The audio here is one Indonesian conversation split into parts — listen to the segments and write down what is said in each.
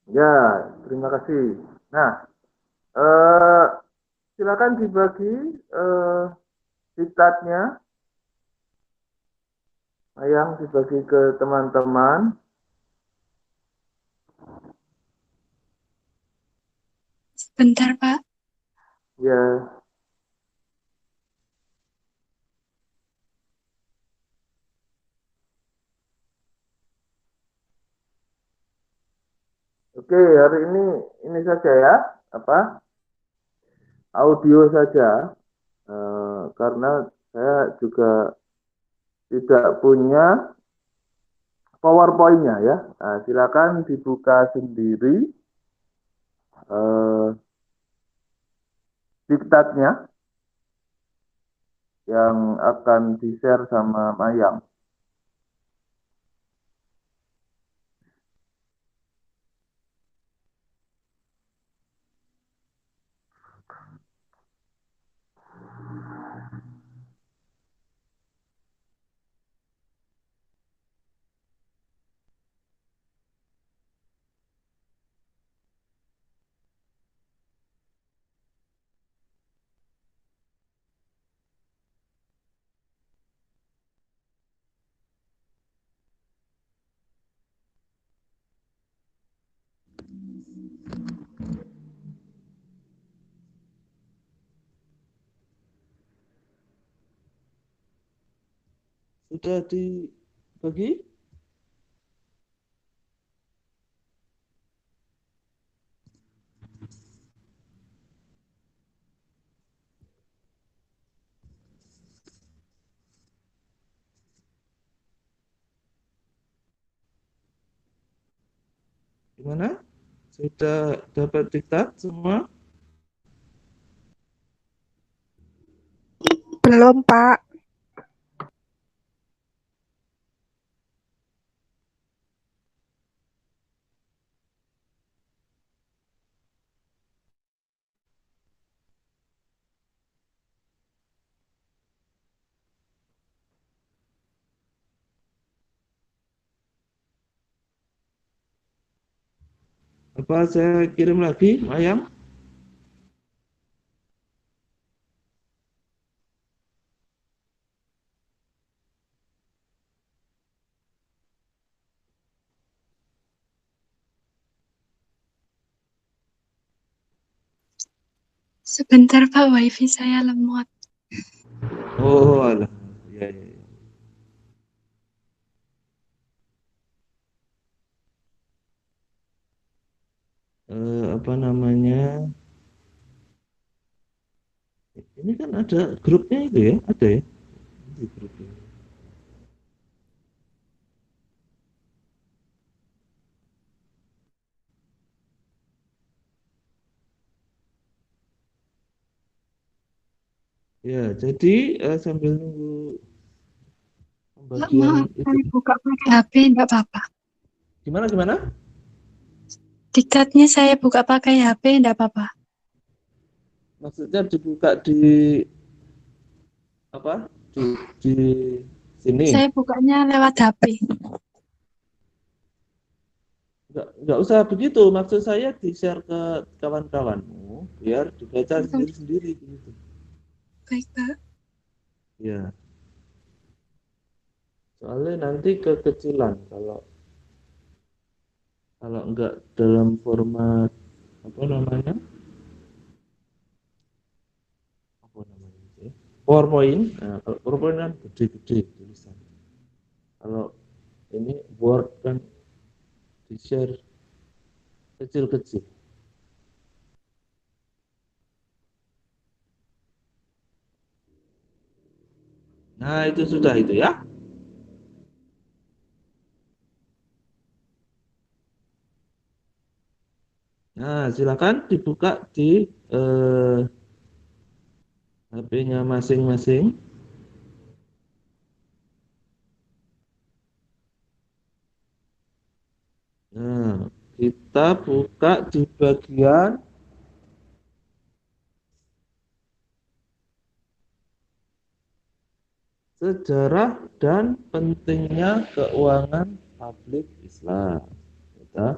Ya, terima kasih. Nah, eh, silakan dibagi eh, diktatnya, yang dibagi ke teman-teman. Sebentar, Pak. Ya, oke, hari ini saja ya, apa audio saja, karena saya juga tidak punya PowerPoint-nya ya. Nah, silakan dibuka sendiri eh, diktatnya yang akan di-share sama Mayang. Sudah dibagi? Gimana? Sudah dapat diktat semua? Belum, Pak. Apa saya kirim lagi, Mayang? Sebentar, Pak. WiFi saya lemot. Oh, alah. Ya, ya, ya. Apa namanya? Ini kan ada grupnya itu ya? Ada ya? Di grupnya. Ya, jadi sambil nunggu Pak, pembagian maaf, itu. saya buka pakai HP, enggak apa-apa. Gimana, gimana? Diktatnya saya buka pakai HP, enggak apa-apa. Maksudnya dibuka di apa? Di sini. Saya bukanya lewat HP. Nggak usah begitu. Maksud saya di-share ke kawan-kawanmu biar dibaca sendiri-sendiri gitu. Baik, Pak. Ya, soalnya nanti kekecilan kalau kalau nggak dalam format apa namanya? Apa namanya itu ya? PowerPoint. Nah, kalau PowerPoint kan gede-gede tulisan. Kalau ini Word kan di-share kecil-kecil. Nah, itu sudah itu ya. Nah, silakan dibuka di eh, HP-nya masing-masing. Nah, kita buka di bagian sejarah dan pentingnya keuangan publik Islam. Kita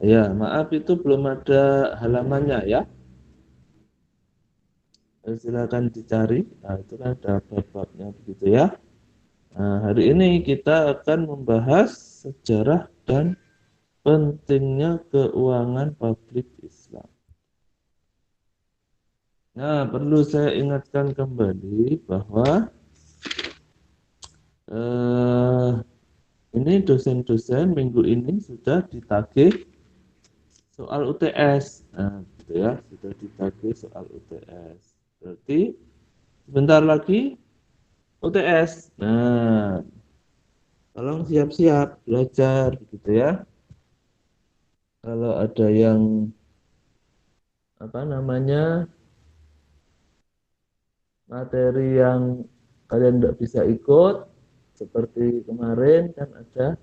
Ya, maaf itu belum ada halamannya ya. Silakan dicari. Nah, itu kan ada bab-babnya begitu ya. Nah, hari ini kita akan membahas sejarah dan pentingnya keuangan publik Islam. Nah, perlu saya ingatkan kembali bahwa eh, ini dosen-dosen minggu ini sudah ditagih soal UTS. Nah, gitu ya, sudah ditagih soal UTS. Berarti sebentar lagi UTS. Nah, tolong siap-siap belajar gitu ya. Kalau ada yang apa namanya materi yang kalian tidak bisa ikut seperti kemarin kan ada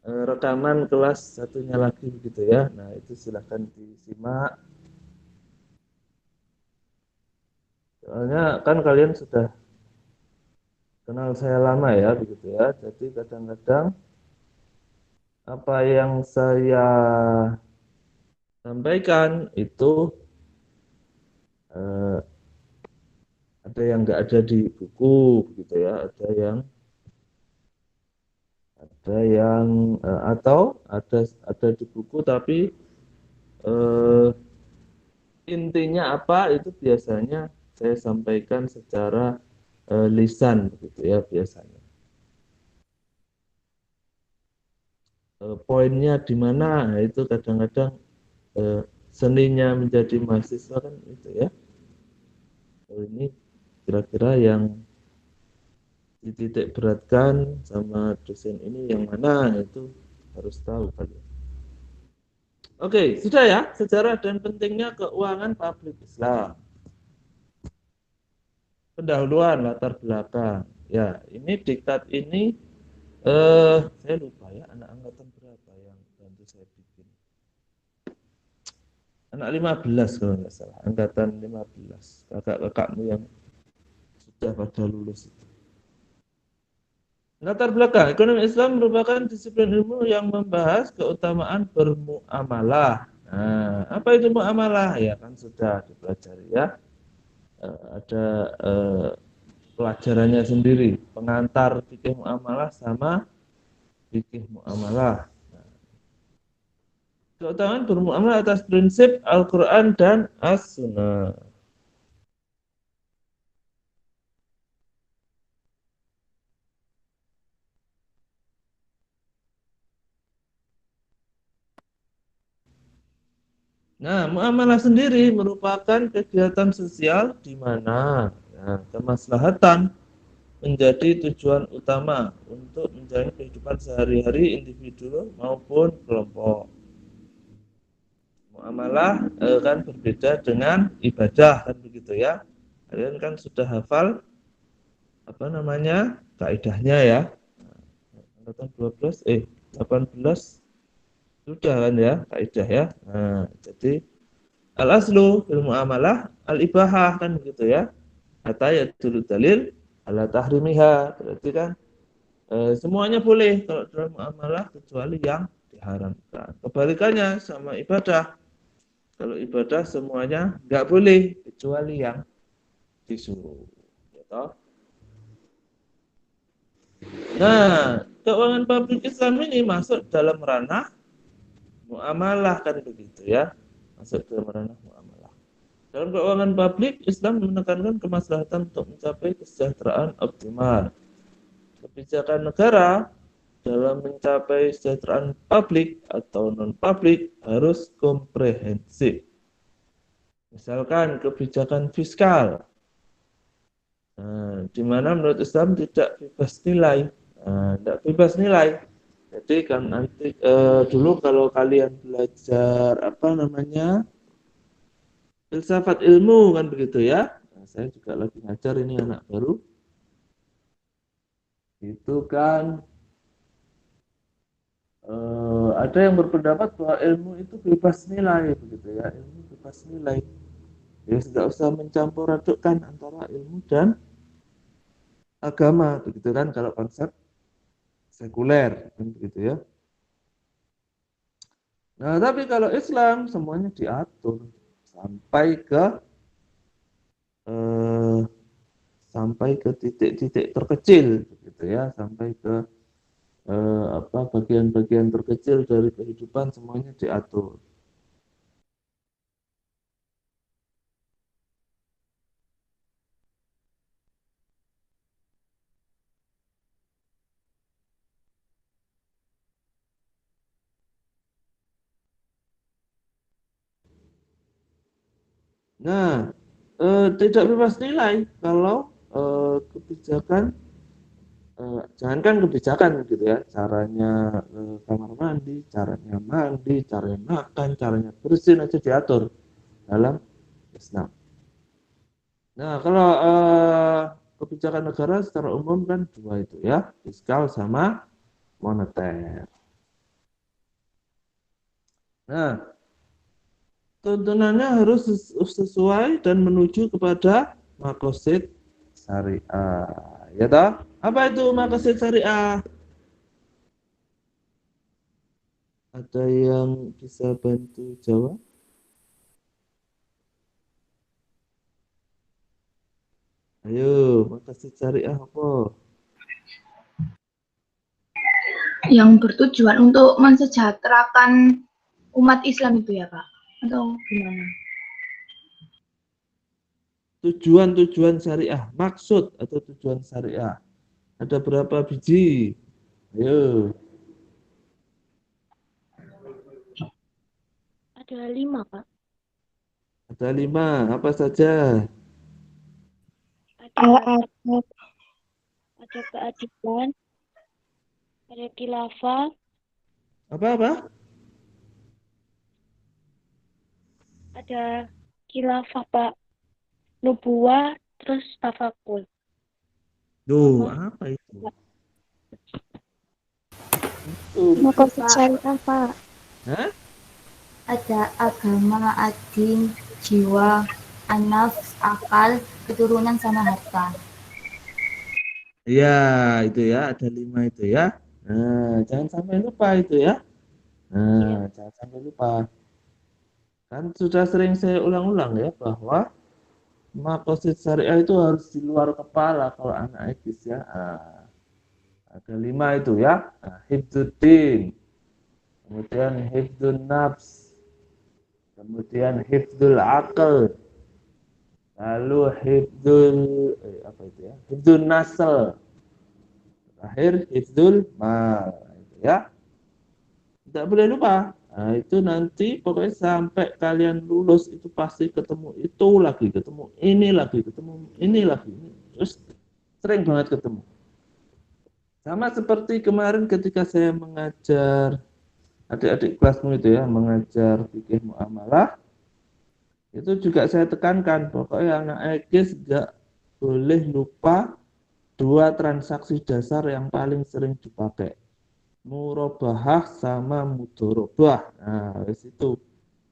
rekaman kelas satunya lagi begitu ya. Nah, itu silahkan disimak. Soalnya kan kalian sudah kenal saya lama ya begitu ya. Jadi kadang-kadang apa yang saya sampaikan itu eh, ada yang nggak ada di buku gitu ya, ada yang atau ada di buku tapi eh, intinya apa itu biasanya saya sampaikan secara lisan gitu ya biasanya. Poinnya di mana? Nah, itu kadang-kadang eh, seninya menjadi mahasiswa kan itu ya. Ini kira-kira yang dititik beratkan sama dosen ini yang mana itu harus tahu kalian. Oke, sudah ya sejarah dan pentingnya keuangan publik Islam. Pendahuluan latar belakang. Ya, ini diktat ini saya lupa ya anak angkatan berapa yang bantu saya bikin. Anak 15 kalau nggak salah, angkatan 15. Kakak-kakakmu yang sudah pada lulus itu. Latar belakang, ekonomi Islam merupakan disiplin ilmu yang membahas keutamaan bermuamalah. Nah, apa itu muamalah? Ya kan sudah dipelajari ya. Ada pelajarannya sendiri, pengantar fikih muamalah sama fikih muamalah. Keutamaan bermuamalah atas prinsip Al-Quran dan As-Sunnah. Nah, muamalah sendiri merupakan kegiatan sosial di mana kemaslahatan menjadi tujuan utama untuk menjalani kehidupan sehari-hari individu maupun kelompok. Muamalah kan berbeda dengan ibadah kan begitu ya. Kalian kan sudah hafal apa namanya kaidahnya ya. Angkatan 12 18 sudah kan ya kaidah ya. Nah, jadi al-aslu fil muamalah al-ibahah kan begitu ya. Hatta ya dulu dalil ala tahrimiha. Berarti kan semuanya boleh kalau dalam muamalah kecuali yang diharamkan. Kebalikannya sama ibadah. Kalau ibadah semuanya nggak boleh kecuali yang disuruh. Gitu. Nah, keuangan publik Islam ini masuk dalam ranah muamalah kan begitu ya. Masuk dalam ranah muamalah. Dalam keuangan publik, Islam menekankan kemaslahatan untuk mencapai kesejahteraan optimal. Kebijakan negara dalam mencapai kesejahteraan publik atau non-publik harus komprehensif. Misalkan kebijakan fiskal, di mana menurut Islam tidak bebas nilai, tidak bebas nilai. Jadi kan nanti dulu kalau kalian belajar apa namanya filsafat ilmu kan begitu ya. Nah, saya juga lagi ngajar ini anak baru. Itu kan ada yang berpendapat bahwa ilmu itu bebas nilai begitu ya. Ilmu bebas nilai. Ya tidak usah mencampur adukkan antara ilmu dan agama begitu kan kalau konsep sekuler kan begitu ya. Nah, tapi kalau Islam semuanya diatur sampai ke eh, sampai ke titik-titik terkecil gitu ya, sampai ke apa bagian-bagian terkecil dari kehidupan semuanya diatur. Nah, tidak bebas nilai kalau kebijakan jangankan kebijakan gitu ya, caranya kamar mandi, caranya makan, caranya bersin aja diatur dalam Islam. Nah, kalau kebijakan negara secara umum kan dua itu ya, fiskal sama moneter. Nah, tuntunannya harus sesuai dan menuju kepada makosid syariah. Ya toh? Apa itu makosid syariah? Ada yang bisa bantu jawab? Ayo, makosid syariah apa? Yang bertujuan untuk mensejahterakan umat Islam itu ya Pak? Atau gimana? Tujuan-tujuan syariah, maksud atau tujuan syariah. Ada berapa biji? Ayo, Ada 5, Pak. ada 5. Apa saja? Ada keadilan, ada khilafah, Apa-apa? ada khilafah, Pak. Nubuah, terus tafakul. Duh, Sama apa itu? Makosid syariah, Pak. Hah? Ada agama, adin, jiwa, anaf, akal, keturunan sama harta. Ya, itu ya, ada 5 itu ya. Nah, jangan sampai lupa itu ya. ya. Nah, jangan sampai lupa. Kan sudah sering saya ulang-ulang ya bahwa makosid syariah itu harus di luar kepala kalau anak ekis ya. Nah, ada 5 itu ya. Nah, hifdzuddin, kemudian hifdzun nafs, kemudian hifdzul akal, lalu hifdzul apa itu ya? Hifdzun nasl, terakhir hifdzul mal. Nah, itu ya. Tidak boleh lupa. Nah, itu nanti pokoknya sampai kalian lulus itu pasti ketemu itu lagi, ketemu ini lagi, ketemu ini lagi. Terus sering banget ketemu. Sama seperti kemarin ketika saya mengajar adik-adik kelasmu itu ya, mengajar fikih muamalah, itu juga saya tekankan pokoknya anak EGIS nggak boleh lupa dua transaksi dasar yang paling sering dipakai. Murabahah sama mudorobah. Nah, itu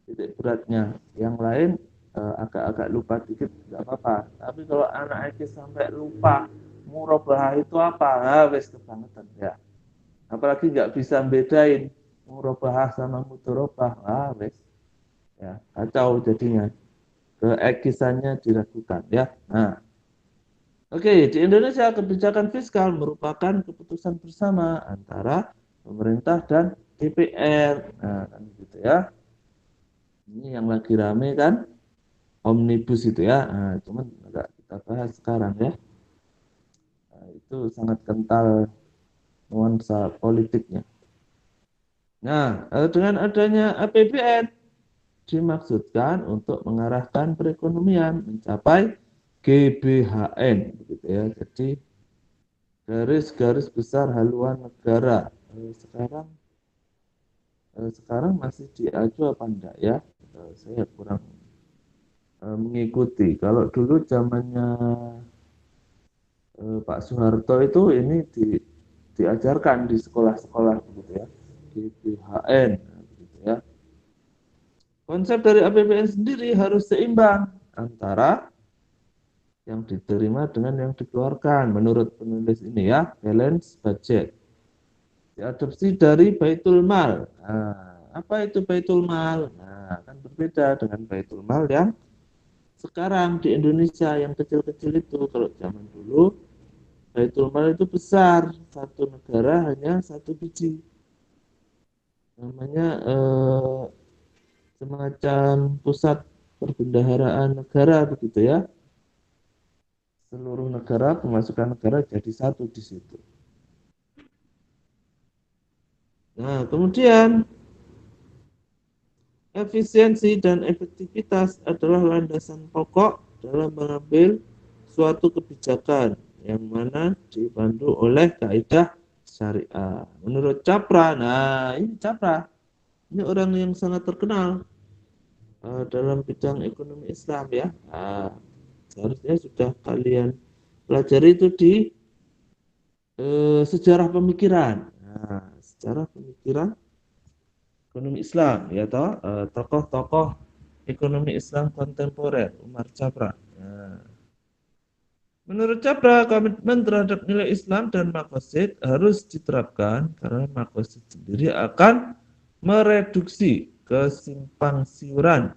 titik beratnya. Yang lain agak-agak lupa dikit nggak apa-apa. Tapi kalau anak itu sampai lupa murabahah itu apa, nah, wes kebangetan ya. Apalagi nggak bisa bedain murabahah sama mudorobah, ah wes ya kacau jadinya. Keekisannya diragukan ya. Nah, oke, di Indonesia kebijakan fiskal merupakan keputusan bersama antara pemerintah dan DPR. Nah, kan gitu ya. Ini yang lagi rame kan omnibus itu ya. Nah, cuman enggak kita bahas sekarang ya. Nah, itu sangat kental nuansa politiknya. Nah, dengan adanya APBN dimaksudkan untuk mengarahkan perekonomian mencapai GBHN begitu ya. Jadi garis-garis besar haluan negara. Sekarang masih diaju apa enggak ya? Saya kurang mengikuti. Kalau dulu zamannya Pak Soeharto itu ini diajarkan di sekolah-sekolah begitu ya, di BHN begitu ya. Konsep dari APBN sendiri harus seimbang antara yang diterima dengan yang dikeluarkan menurut penulis ini ya, balance budget. Diadopsi dari Baitul Mal. Nah, Apa itu Baitul Mal? Nah, kan berbeda dengan Baitul Mal yang sekarang di Indonesia yang kecil-kecil itu. Kalau zaman dulu Baitul Mal itu besar, satu negara hanya satu biji. Namanya semacam pusat perbendaharaan negara begitu ya. Seluruh negara, pemasukan negara jadi satu di situ. Nah, kemudian efisiensi dan efektivitas adalah landasan pokok dalam mengambil suatu kebijakan yang mana dipandu oleh kaidah syariah. Menurut Capra, nah ini Capra, ini orang yang sangat terkenal dalam bidang ekonomi Islam ya. Nah, seharusnya sudah kalian pelajari itu di sejarah pemikiran. Nah, sejarah pemikiran ekonomi Islam ya toh tokoh-tokoh ekonomi Islam kontemporer Umar Capra. Nah, menurut Capra komitmen terhadap nilai Islam dan maqasid harus diterapkan karena maqasid sendiri akan mereduksi kesimpang siuran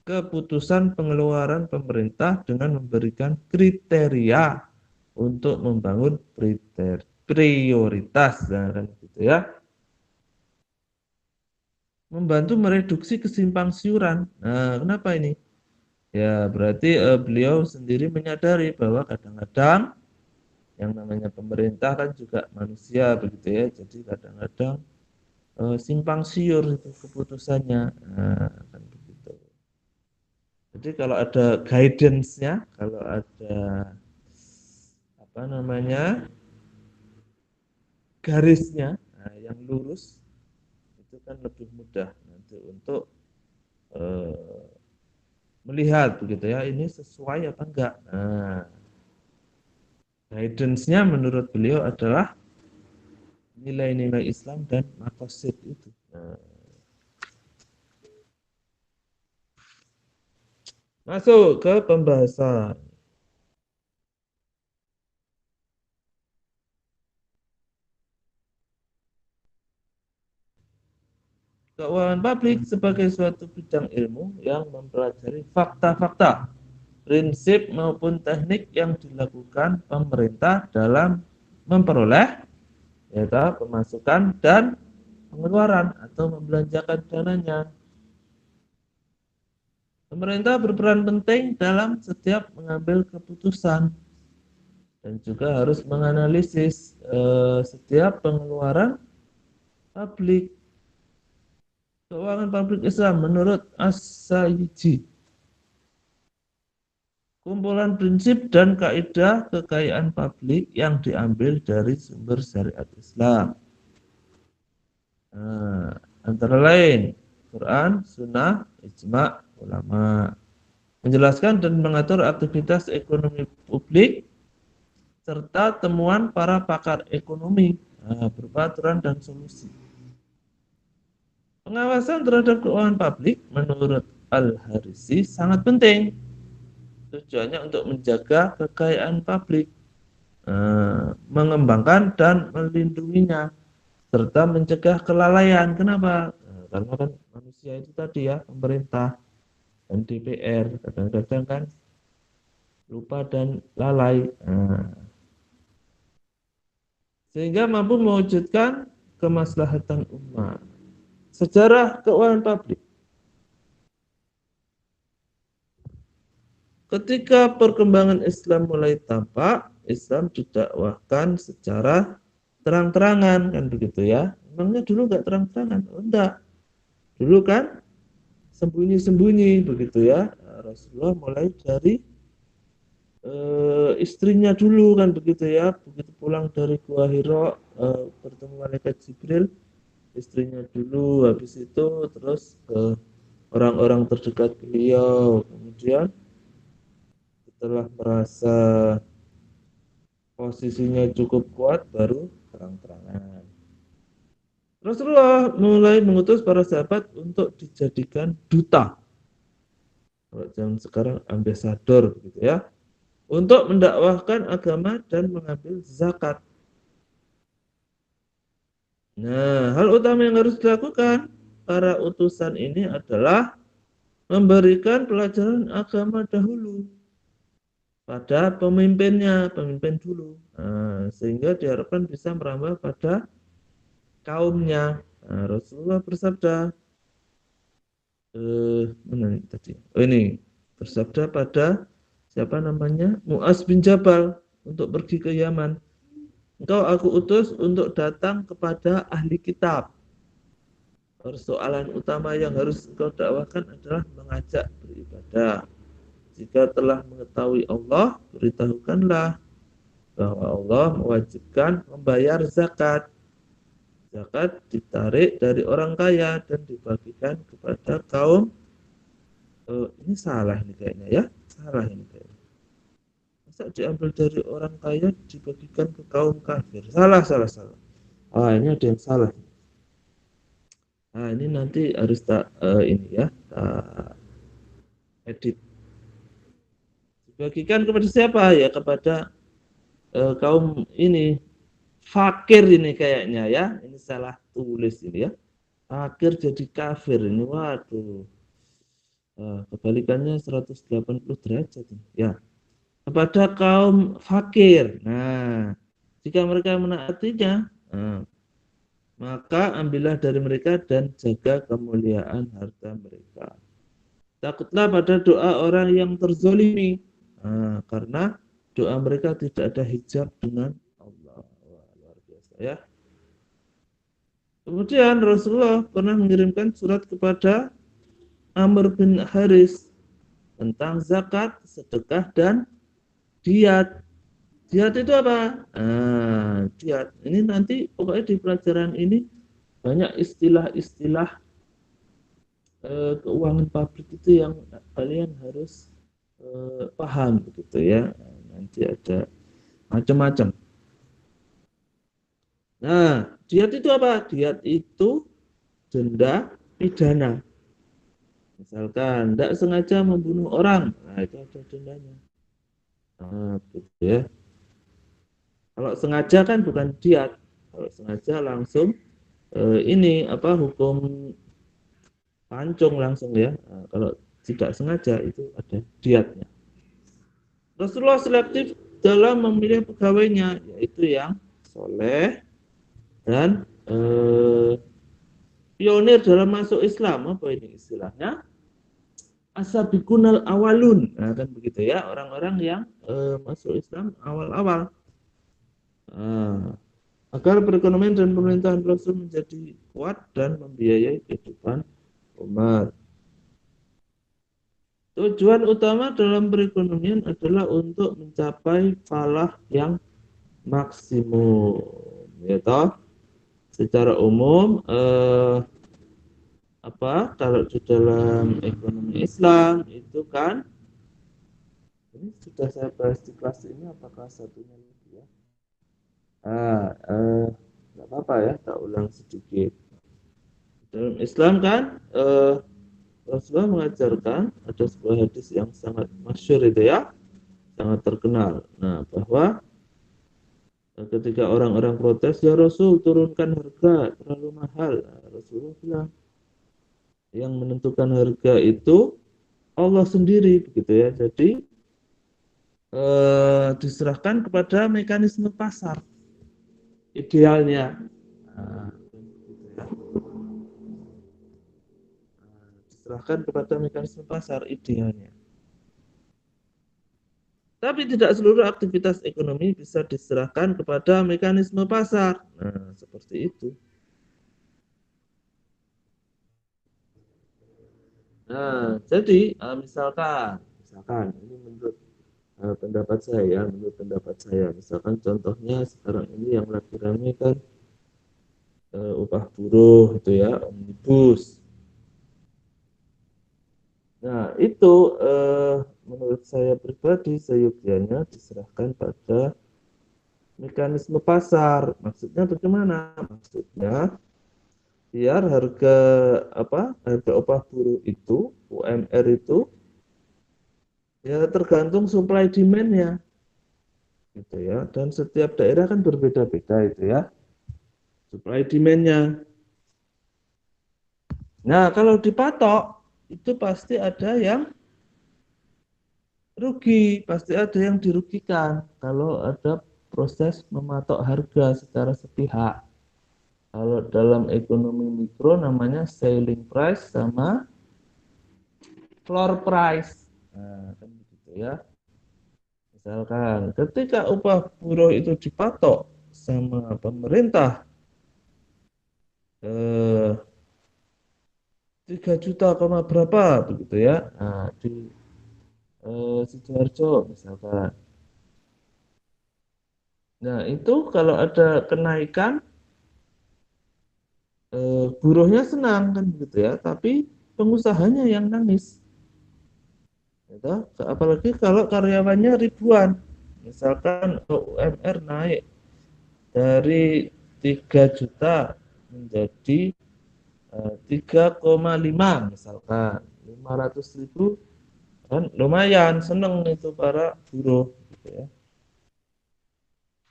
keputusan pengeluaran pemerintah dengan memberikan kriteria untuk membangun prioritas kan gitu ya. Membantu mereduksi kesimpang siuran. Nah, kenapa ini? Ya, berarti beliau sendiri menyadari bahwa kadang-kadang yang namanya pemerintah kan juga manusia begitu ya. Jadi kadang-kadang simpang siur itu keputusannya. Nah, kan begitu. Jadi kalau ada guidance-nya, kalau ada apa namanya? Garisnya yang lurus itu kan lebih mudah nanti untuk melihat begitu ya ini sesuai apa enggak. Nah, guidance-nya menurut beliau adalah nilai-nilai Islam dan maqasid itu. Nah, masuk ke pembahasan. Keuangan publik sebagai suatu bidang ilmu yang mempelajari fakta-fakta, prinsip maupun teknik yang dilakukan pemerintah dalam memperoleh yaitu pemasukan dan pengeluaran atau membelanjakan dananya. Pemerintah berperan penting dalam setiap mengambil keputusan dan juga harus menganalisis setiap pengeluaran publik. Keuangan publik Islam menurut As-Sayyidi, kumpulan prinsip dan kaidah kekayaan publik yang diambil dari sumber syariat Islam. Nah, antara lain Quran, Sunnah, Ijma' ulama. Menjelaskan dan mengatur aktivitas ekonomi publik serta temuan para pakar ekonomi berupa aturan dan solusi. Pengawasan terhadap keuangan publik menurut Al-Harisi sangat penting. Tujuannya untuk menjaga kekayaan publik, mengembangkan dan melindunginya, serta mencegah kelalaian. Kenapa? Karena kan manusia itu tadi ya, pemerintah dan DPR kadang-kadang kan lupa dan lalai. Sehingga mampu mewujudkan kemaslahatan umat. Sejarah keuangan publik. Ketika perkembangan Islam mulai tampak, Islam didakwahkan secara terang-terangan kan begitu ya. Memangnya dulu enggak terang-terangan? Oh, enggak. Dulu kan sembunyi-sembunyi begitu ya. Rasulullah mulai dari istrinya dulu kan begitu ya. Begitu pulang dari Gua Hira bertemu malaikat Jibril, istrinya dulu, habis itu terus ke orang-orang terdekat beliau. Kemudian setelah merasa posisinya cukup kuat baru terang-terangan. Rasulullah mulai mengutus para sahabat untuk dijadikan duta. Kalau zaman sekarang ambasador gitu ya. Untuk mendakwahkan agama dan mengambil zakat. Nah, hal utama yang harus dilakukan para utusan ini adalah memberikan pelajaran agama dahulu pada pemimpin dulu. Nah, sehingga diharapkan bisa merambah pada kaumnya. Nah, Rasulullah bersabda, mana tadi? Oh ini bersabda pada siapa namanya? Mu'az bin Jabal untuk pergi ke Yaman. Engkau aku utus untuk datang kepada ahli kitab. Persoalan utama yang harus engkau dakwahkan adalah mengajak beribadah. Jika telah mengetahui Allah, beritahukanlah bahwa Allah mewajibkan membayar zakat. Zakat ditarik dari orang kaya dan dibagikan kepada kaum ini salah ini kayaknya ya, salah ini kayaknya. Masa diambil dari orang kaya dibagikan ke kaum kafir? Salah. Ah, ini ada yang salah. Nah, ini nanti harus tak ini ya, tak edit. Dibagikan kepada siapa? Ya kepada kaum ini fakir ini kayaknya ya. Ini salah tulis ini ya. Fakir jadi kafir ini. Waduh. Kebalikannya 180 derajat ya. Kepada kaum fakir. Nah, jika mereka menaatinya, maka ambillah dari mereka dan jaga kemuliaan harta mereka. Takutlah pada doa orang yang terzolimi, karena doa mereka tidak ada hijab dengan Allah. Wah, luar biasa ya. Kemudian Rasulullah pernah mengirimkan surat kepada Amr bin Haris tentang zakat, sedekah, dan diat. Diat itu apa? Diat. Ini nanti pokoknya di pelajaran ini banyak istilah-istilah keuangan publik itu yang kalian harus paham begitu ya. Nanti ada macam-macam. Nah, diat itu apa? Diat itu denda pidana. Misalkan tidak sengaja membunuh orang, nah itu ada dendanya. Nah, gitu ya. Kalau sengaja kan bukan diat. Kalau sengaja langsung ini apa hukum pancung langsung ya. Nah, kalau tidak sengaja itu ada diatnya. Rasulullah selektif dalam memilih pegawainya, yaitu yang soleh dan pionir dalam masuk Islam. Apa ini istilahnya? Asabiqunal awalun. Nah, kan begitu ya, orang-orang yang masuk Islam awal-awal. Agar perekonomian dan pemerintahan Rasul menjadi kuat dan membiayai kehidupan umat. Tujuan utama dalam perekonomian adalah untuk mencapai falah yang maksimum. Ya toh? Secara umum kalau di dalam ekonomi Islam itu kan ini sudah saya bahas di kelas ini apakah satunya lagi ya? Nggak apa-apa ya, tak ulang sedikit. Dalam Islam kan Rasulullah mengajarkan ada sebuah hadis yang sangat masyhur itu ya, sangat terkenal. Nah, bahwa ketika orang-orang protes, ya Rasul turunkan harga terlalu mahal. Nah, Rasulullah bilang yang menentukan harga itu Allah sendiri begitu ya. Jadi diserahkan kepada mekanisme pasar idealnya. Diserahkan kepada mekanisme pasar idealnya. Tapi tidak seluruh aktivitas ekonomi bisa diserahkan kepada mekanisme pasar. Nah, seperti itu. Nah, jadi misalkan ini menurut pendapat saya, misalkan contohnya sekarang ini yang lagi ramai kan upah buruh itu ya, omnibus. Nah, itu menurut saya pribadi seyogyanya diserahkan pada mekanisme pasar. Maksudnya bagaimana? Maksudnya biar harga upah buruh itu, UMR itu ya tergantung supply demand-nya. Gitu ya. Dan setiap daerah kan berbeda-beda itu ya. Supply demand-nya. Nah, kalau dipatok itu pasti ada yang rugi, pasti ada yang dirugikan kalau ada proses mematok harga secara sepihak. Kalau dalam ekonomi mikro namanya selling price sama floor price. Nah, kan begitu ya. Misalkan ketika upah buruh itu dipatok sama pemerintah eh, 3 juta koma berapa begitu ya. Nah, di Sidoarjo misalkan. Nah, itu kalau ada kenaikan buruhnya senang kan begitu ya, tapi pengusahanya yang nangis. Gitu. Apalagi kalau karyawannya ribuan. Misalkan UMR naik dari 3 juta menjadi 3,5 misalkan 500.000 kan lumayan seneng itu para buruh gitu ya.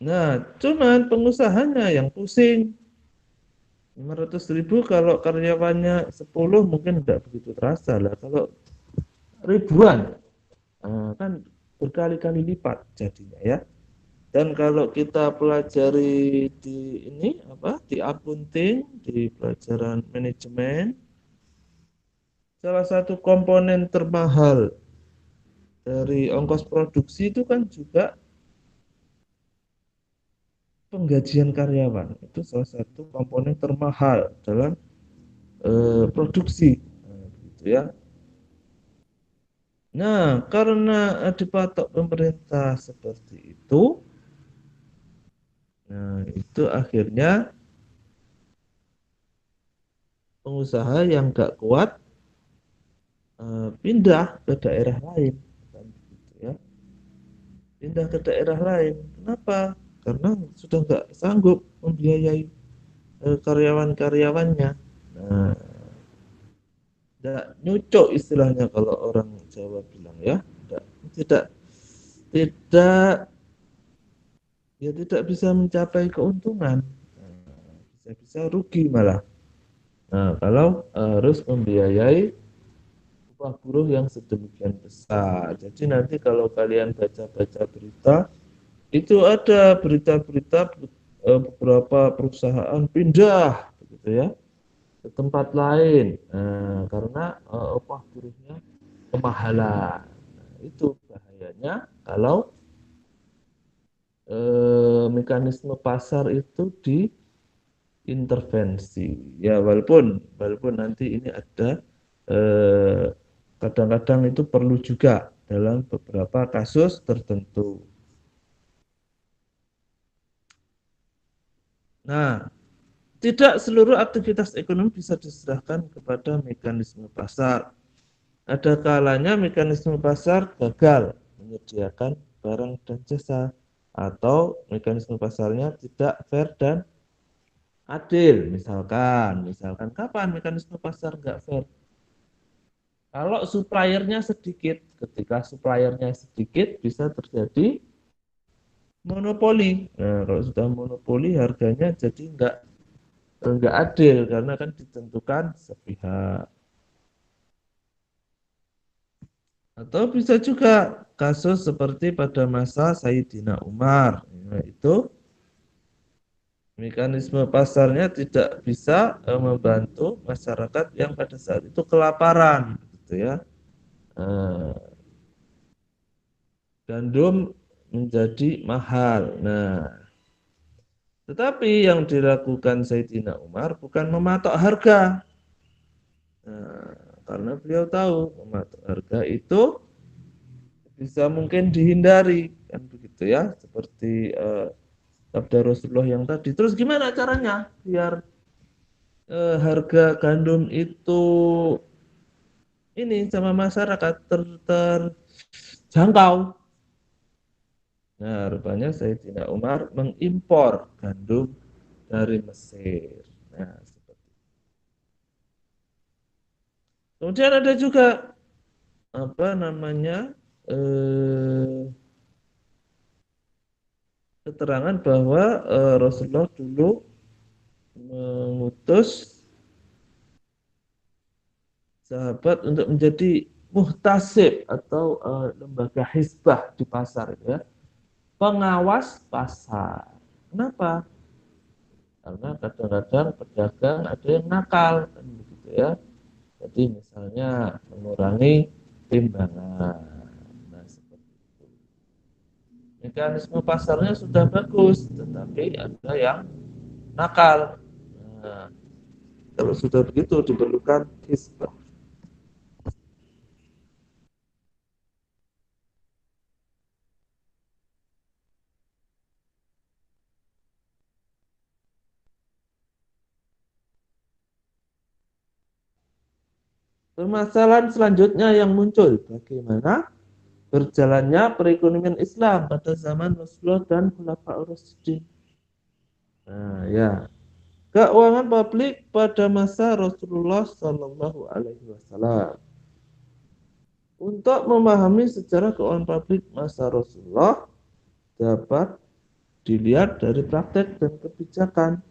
Nah, cuman pengusahanya yang pusing. 500.000 kalau karyawannya 10 mungkin tidak begitu terasa lah. Kalau ribuan kan berkali-kali lipat jadinya ya. Dan kalau kita pelajari di ini apa di akunting, di pelajaran manajemen, salah satu komponen termahal dari ongkos produksi itu kan juga penggajian karyawan. Itu salah satu komponen termahal dalam produksi. Nah, gitu ya. Nah, karena dipatok pemerintah seperti itu, nah itu akhirnya pengusaha yang gak kuat pindah ke daerah lain, kan gitu ya. Pindah ke daerah lain. Kenapa? Karena sudah nggak sanggup membiayai karyawan-karyawannya. Nah, tidak nyucuk istilahnya kalau orang Jawa bilang ya. Tidak, tidak, ya tidak bisa mencapai keuntungan. Bisa-bisa rugi malah. Nah, kalau harus membiayai upah buruh yang sedemikian besar. Jadi nanti kalau kalian baca-baca berita, itu ada berita-berita beberapa perusahaan pindah, begitu ya, ke tempat lain karena upah buruhnya kemahalan. Nah, itu bahayanya kalau mekanisme pasar itu diintervensi. Ya walaupun nanti ini ada eh, kadang-kadang itu perlu juga dalam beberapa kasus tertentu. Nah, tidak seluruh aktivitas ekonomi bisa diserahkan kepada mekanisme pasar. Ada kalanya mekanisme pasar gagal menyediakan barang dan jasa atau mekanisme pasarnya tidak fair dan adil. Misalkan kapan mekanisme pasar nggak fair? Kalau suppliernya sedikit, ketika suppliernya sedikit bisa terjadi monopoli. Nah, kalau sudah monopoli harganya jadi nggak adil karena kan ditentukan sepihak. Atau bisa juga kasus seperti pada masa Sayyidina Umar, yaitu mekanisme pasarnya tidak bisa membantu masyarakat yang pada saat itu kelaparan, gitu ya. Gandum menjadi mahal. Nah, tetapi yang dilakukan Sayyidina Umar bukan mematok harga. Nah, karena beliau tahu mematok harga itu bisa mungkin dihindari kan begitu ya seperti sabda Rasulullah yang tadi. Terus gimana caranya biar harga gandum itu ini sama masyarakat terjangkau? Nah, rupanya Sayyidina Umar mengimpor gandum dari Mesir. Nah, seperti itu. Kemudian ada juga apa namanya keterangan bahwa Rasulullah dulu mengutus sahabat untuk menjadi muhtasib atau lembaga hisbah di pasar ya. Pengawas pasar. Kenapa? Karena kadang-kadang pedagang ada yang nakal kan begitu ya. Jadi misalnya mengurangi timbangan. Nah, seperti itu. Mekanisme pasarnya sudah bagus, tetapi ada yang nakal. Nah, kalau sudah begitu diperlukan hisbah. Permasalahan selanjutnya yang muncul, bagaimana berjalannya perekonomian Islam pada zaman Rasulullah dan Khulafaur Rasyidin. Nah, ya. Keuangan publik pada masa Rasulullah Shallallahu Alaihi Wasallam. Untuk memahami sejarah keuangan publik masa Rasulullah dapat dilihat dari praktek dan kebijakan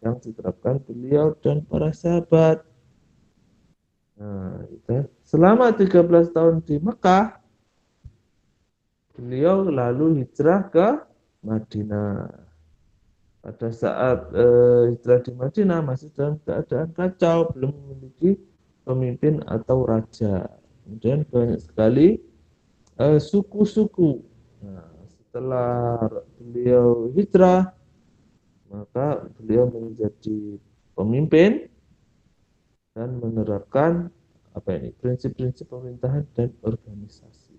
yang diterapkan beliau dan para sahabat. Nah, gitu. Selama 13 tahun di Mekah, beliau lalu hijrah ke Madinah. Pada saat hijrah di Madinah masih dalam keadaan kacau, belum memiliki pemimpin atau raja. Kemudian banyak sekali suku-suku. Nah, setelah beliau hijrah, maka beliau menjadi pemimpin dan menerapkan prinsip-prinsip pemerintahan dan organisasi.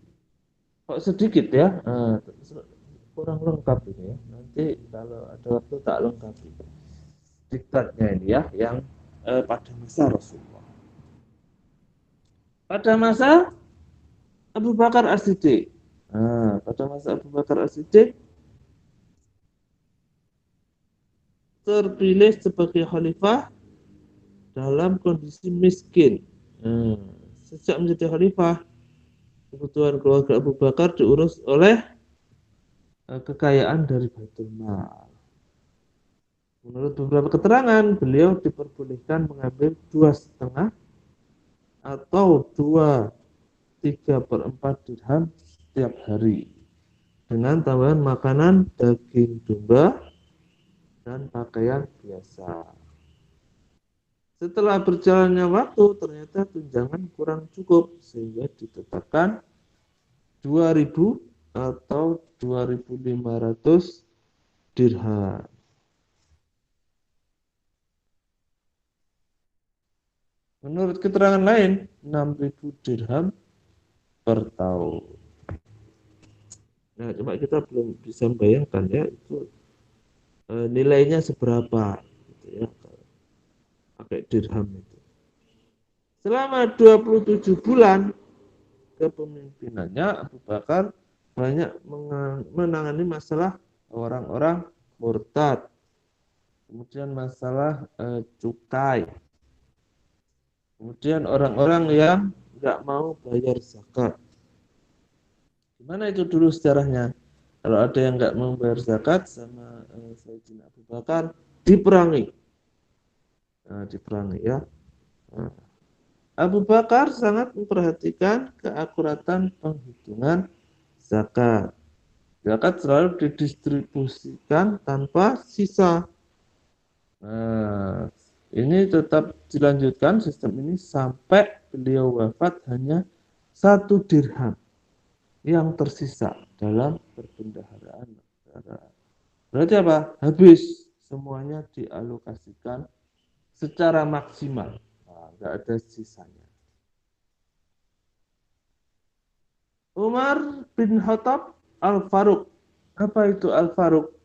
Kok sedikit ya, kurang lengkap ini ya. Nanti kalau ada waktu tak lengkapi diktatnya ini ya, yang pada masa Rasulullah. Pada masa Abu Bakar As-Siddiq. Pada masa Abu Bakar As-Siddiq terpilih sebagai khalifah dalam kondisi miskin. Sejak menjadi khalifah, kebutuhan keluarga Abu Bakar diurus oleh kekayaan dari Baitul Mal. Menurut beberapa keterangan, beliau diperbolehkan mengambil 2,5 atau 2/3/4 dirham setiap hari dengan tambahan makanan daging domba dan pakaian biasa. Setelah berjalannya waktu, ternyata tunjangan kurang cukup sehingga ditetapkan 2.000 atau 2.500 dirham. Menurut keterangan lain, 6.000 dirham per tahun. Nah, cuma kita belum bisa membayangkan ya itu nilainya seberapa gitu ya, pakai dirham itu. Selama 27 bulan kepemimpinannya, Abu Bakar banyak menangani masalah orang-orang murtad, kemudian masalah cukai, kemudian orang-orang yang nggak mau bayar zakat. Gimana itu dulu sejarahnya? Kalau ada yang nggak mau bayar zakat sama Sayyidina Abu Bakar, diperangi. Nah, diperangi ya. Nah, Abu Bakar sangat memperhatikan keakuratan penghitungan zakat. Zakat selalu didistribusikan tanpa sisa. Nah, ini tetap dilanjutkan sistem ini sampai beliau wafat hanya 1 dirham yang tersisa dalam perbendaharaan negara. Berarti apa? Habis semuanya dialokasikan secara maksimal. Nah, nggak ada sisanya. Umar bin Khattab Al-Faruq. Apa itu Al-Faruq?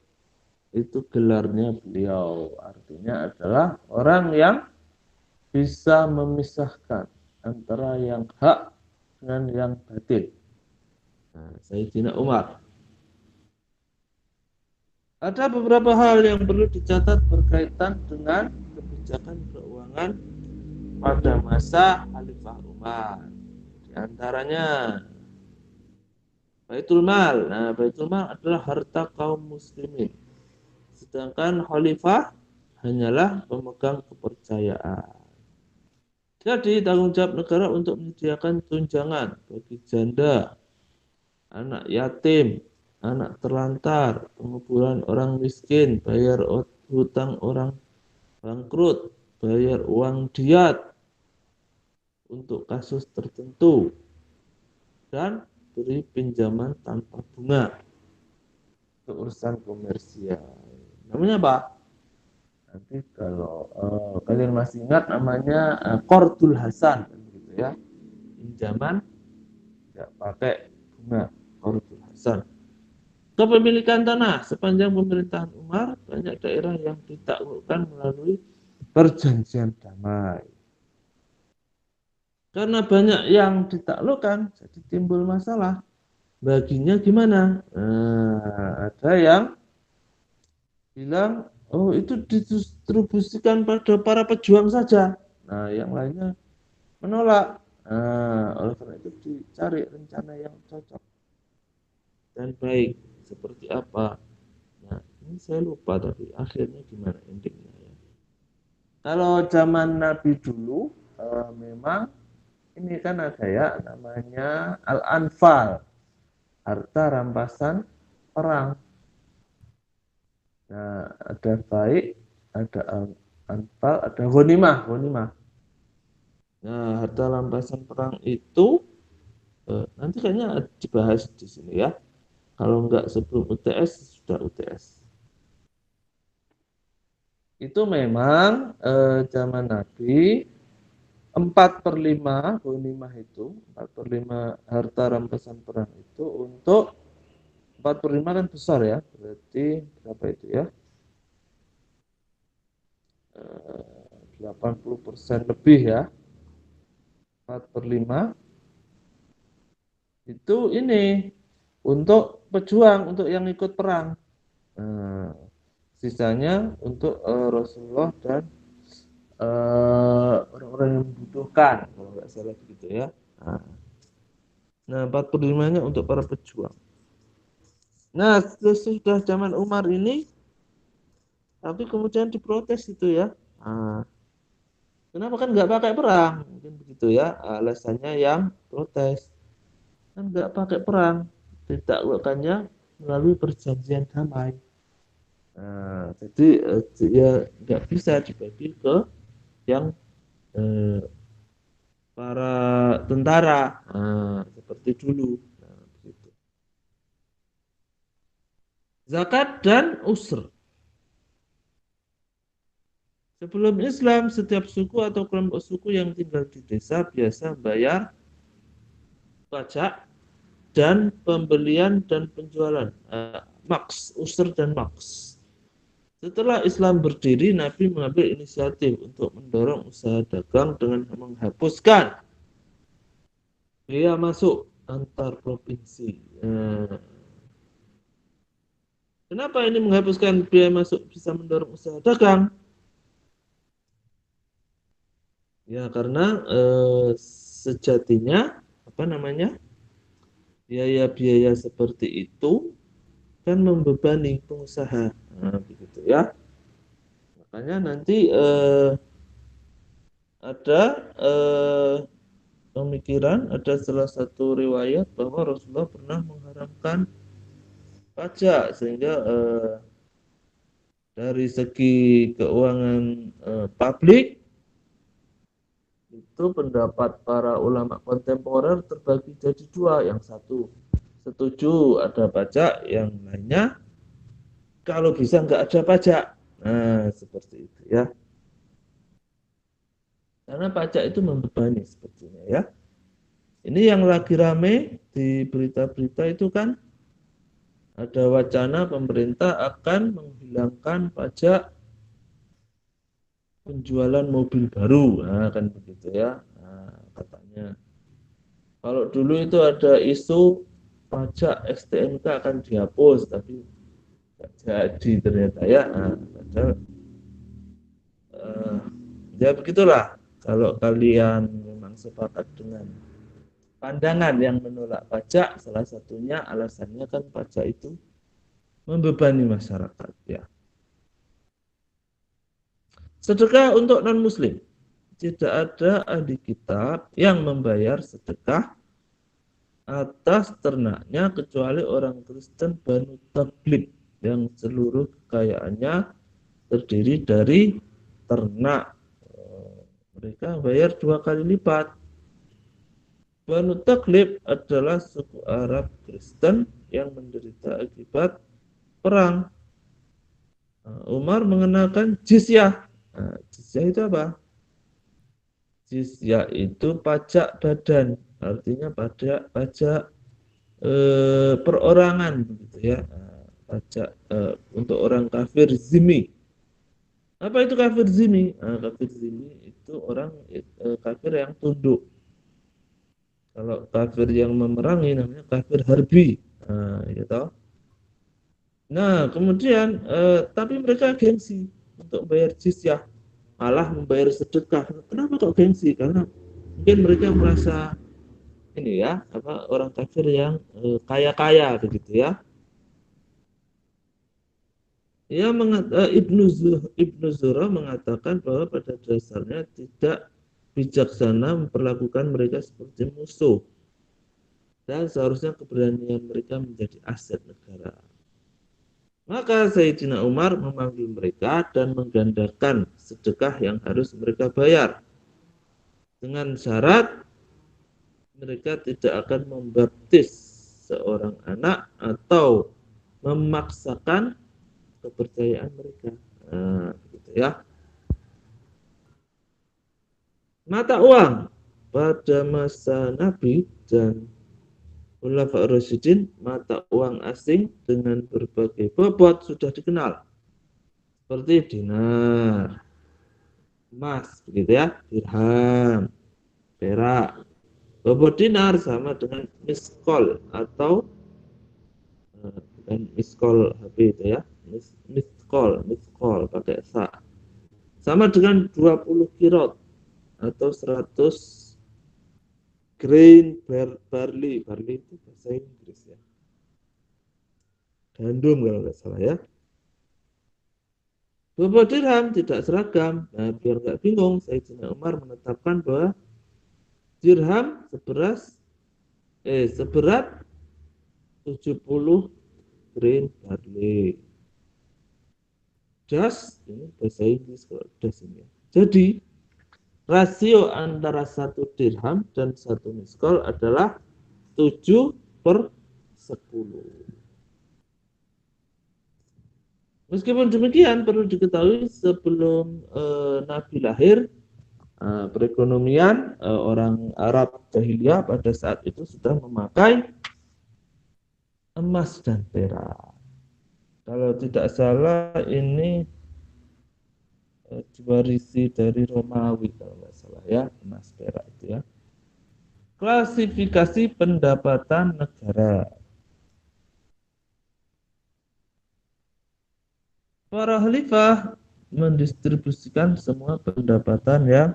Itu gelarnya beliau. Artinya adalah orang yang bisa memisahkan antara yang hak dengan yang batil. Nah, Sayyidina Umar. Ada beberapa hal yang perlu dicatat berkaitan dengan kebijakan keuangan pada masa Khalifah Umar. Di antaranya Baitul Mal. Nah, Baitul Mal adalah harta kaum muslimin. Sedangkan khalifah hanyalah pemegang kepercayaan. Jadi tanggung jawab negara untuk menyediakan tunjangan bagi janda, anak yatim, anak terlantar, penguburan orang miskin, bayar hutang orang bangkrut, bayar uang diat untuk kasus tertentu, dan beri pinjaman tanpa bunga untuk urusan komersial. Namanya apa? Nanti kalau kalian masih ingat namanya Qardul Hasan, gitu ya. Pinjaman tidak pakai bunga, Qardul Hasan. Kepemilikan tanah sepanjang pemerintahan Umar, banyak daerah yang ditaklukkan melalui perjanjian damai. Karena banyak yang ditaklukkan, jadi timbul masalah. Baginya gimana? Nah, ada yang bilang, oh itu didistribusikan pada para pejuang saja. Nah, yang lainnya menolak. Nah, oleh karena itu dicari rencana yang cocok dan baik. Seperti apa? Nah, ini saya lupa tapi akhirnya gimana endingnya ya. Kalau zaman Nabi dulu, memang ini kan ada ya namanya Al-Anfal, harta rampasan perang. Nah, ada baik, ada anfal, ada ghanimah. Nah, harta rampasan perang itu nanti kayaknya dibahas di sini ya. Kalau enggak sebelum UTS sudah UTS. Itu memang zaman Nabi 4/5 ghanimah itu, 4/5 harta rampasan perang itu untuk 4/5 kan besar ya, berarti berapa itu ya? 80% lebih ya. 4/5 itu ini untuk pejuang, untuk yang ikut perang. Nah, sisanya untuk Rasulullah dan orang-orang yang membutuhkan, kalau nggak salah begitu ya. Nah, 4/5-nya untuk para pejuang. Nah, sesudah zaman Umar ini, tapi kemudian diprotes itu ya. Nah, kenapa kan nggak pakai perang? Mungkin begitu ya, alasannya yang protes. Kan nggak pakai perang, ditaklukkannya melalui perjanjian damai. Nah, jadi ya nggak bisa dibagi ke yang para tentara seperti dulu. Nah, begitu. Zakat dan usr. Sebelum Islam, setiap suku atau kelompok suku yang tinggal di desa biasa bayar pajak dan pembelian dan penjualan, maks, usr dan maks. Setelah Islam berdiri, Nabi mengambil inisiatif untuk mendorong usaha dagang dengan menghapuskan biaya masuk antar provinsi. Kenapa ini menghapuskan biaya masuk bisa mendorong usaha dagang? Ya karena sejatinya apa namanya biaya-biaya seperti itu kan membebani pengusaha, begitu ya. Makanya nanti ada pemikiran, ada salah satu riwayat bahwa Rasulullah pernah mengharamkan pajak sehingga dari segi keuangan publik itu pendapat para ulama kontemporer terbagi jadi dua. Yang satu setuju ada pajak, yang lainnya kalau bisa nggak ada pajak. Nah, seperti itu ya. Karena pajak itu membebani sepertinya ya. Ini yang lagi rame di berita-berita itu kan ada wacana pemerintah akan menghilangkan pajak penjualan mobil baru, kan begitu ya. Katanya. Kalau dulu itu ada isu pajak STNK akan dihapus, tapi tidak jadi ternyata ya. Padahal ya begitulah. Kalau kalian memang sepakat dengan pandangan yang menolak pajak, salah satunya alasannya kan pajak itu membebani masyarakat ya. Sedekah untuk non-muslim. tidak ada ahli kitab yang membayar sedekah atas ternaknya kecuali orang Kristen Banu Taglib yang seluruh kekayaannya terdiri dari ternak. Mereka bayar 2 kali lipat. Banu Taglib adalah suku Arab Kristen yang menderita akibat perang. Umar mengenakan jizyah. Jizyah itu apa? Jizyah itu pajak badan, artinya pajak perorangan, begitu ya. Pajak untuk orang kafir zimmi. Apa itu kafir zimmi? Kafir zimmi itu orang kafir yang tunduk. Kalau kafir yang memerangi namanya kafir harbi. Gitu. Nah, kemudian tapi mereka gengsi untuk bayar jizyah, malah membayar sedekah. Kenapa kok gengsi? Karena mungkin mereka merasa ini ya, orang kafir yang kaya-kaya begitu ya. Ibnu Zura mengatakan bahwa pada dasarnya tidak bijaksana memperlakukan mereka seperti musuh dan seharusnya keberanian mereka menjadi aset negara. Maka Sayyidina Umar memanggil mereka dan menggandakan sedekah yang harus mereka bayar dengan syarat mereka tidak akan membaptis seorang anak atau memaksakan kepercayaan mereka. Gitu ya. Mata uang pada masa Nabi dan Khulafaur Rasyidin, mata uang asing dengan berbagai bobot sudah dikenal, seperti dinar, emas, begitu ya, dirham, perak. Bobot dinar sama dengan miskol atau bukan miskol HP itu ya, miskol pakai sa. Sama dengan 20 kirot atau 100 grain barley itu bahasa Inggris ya, gandum kalau nggak salah ya. Bobot dirham tidak seragam. Nah, biar nggak bingung, Sayyidina Umar menetapkan bahwa dirham seberat 70 grain barley. Das, ini bahasa Inggris kalau das ini. Jadi rasio antara 1 dirham dan 1 miskol adalah 7/10. Meskipun demikian, perlu diketahui sebelum Nabi lahir, perekonomian orang Arab jahiliyah pada saat itu sudah memakai emas dan perak. Kalau tidak salah ini diwarisi dari Romawi kalau nggak salah ya, emas perak itu ya. Klasifikasi pendapatan negara. Para khalifah mendistribusikan semua pendapatan yang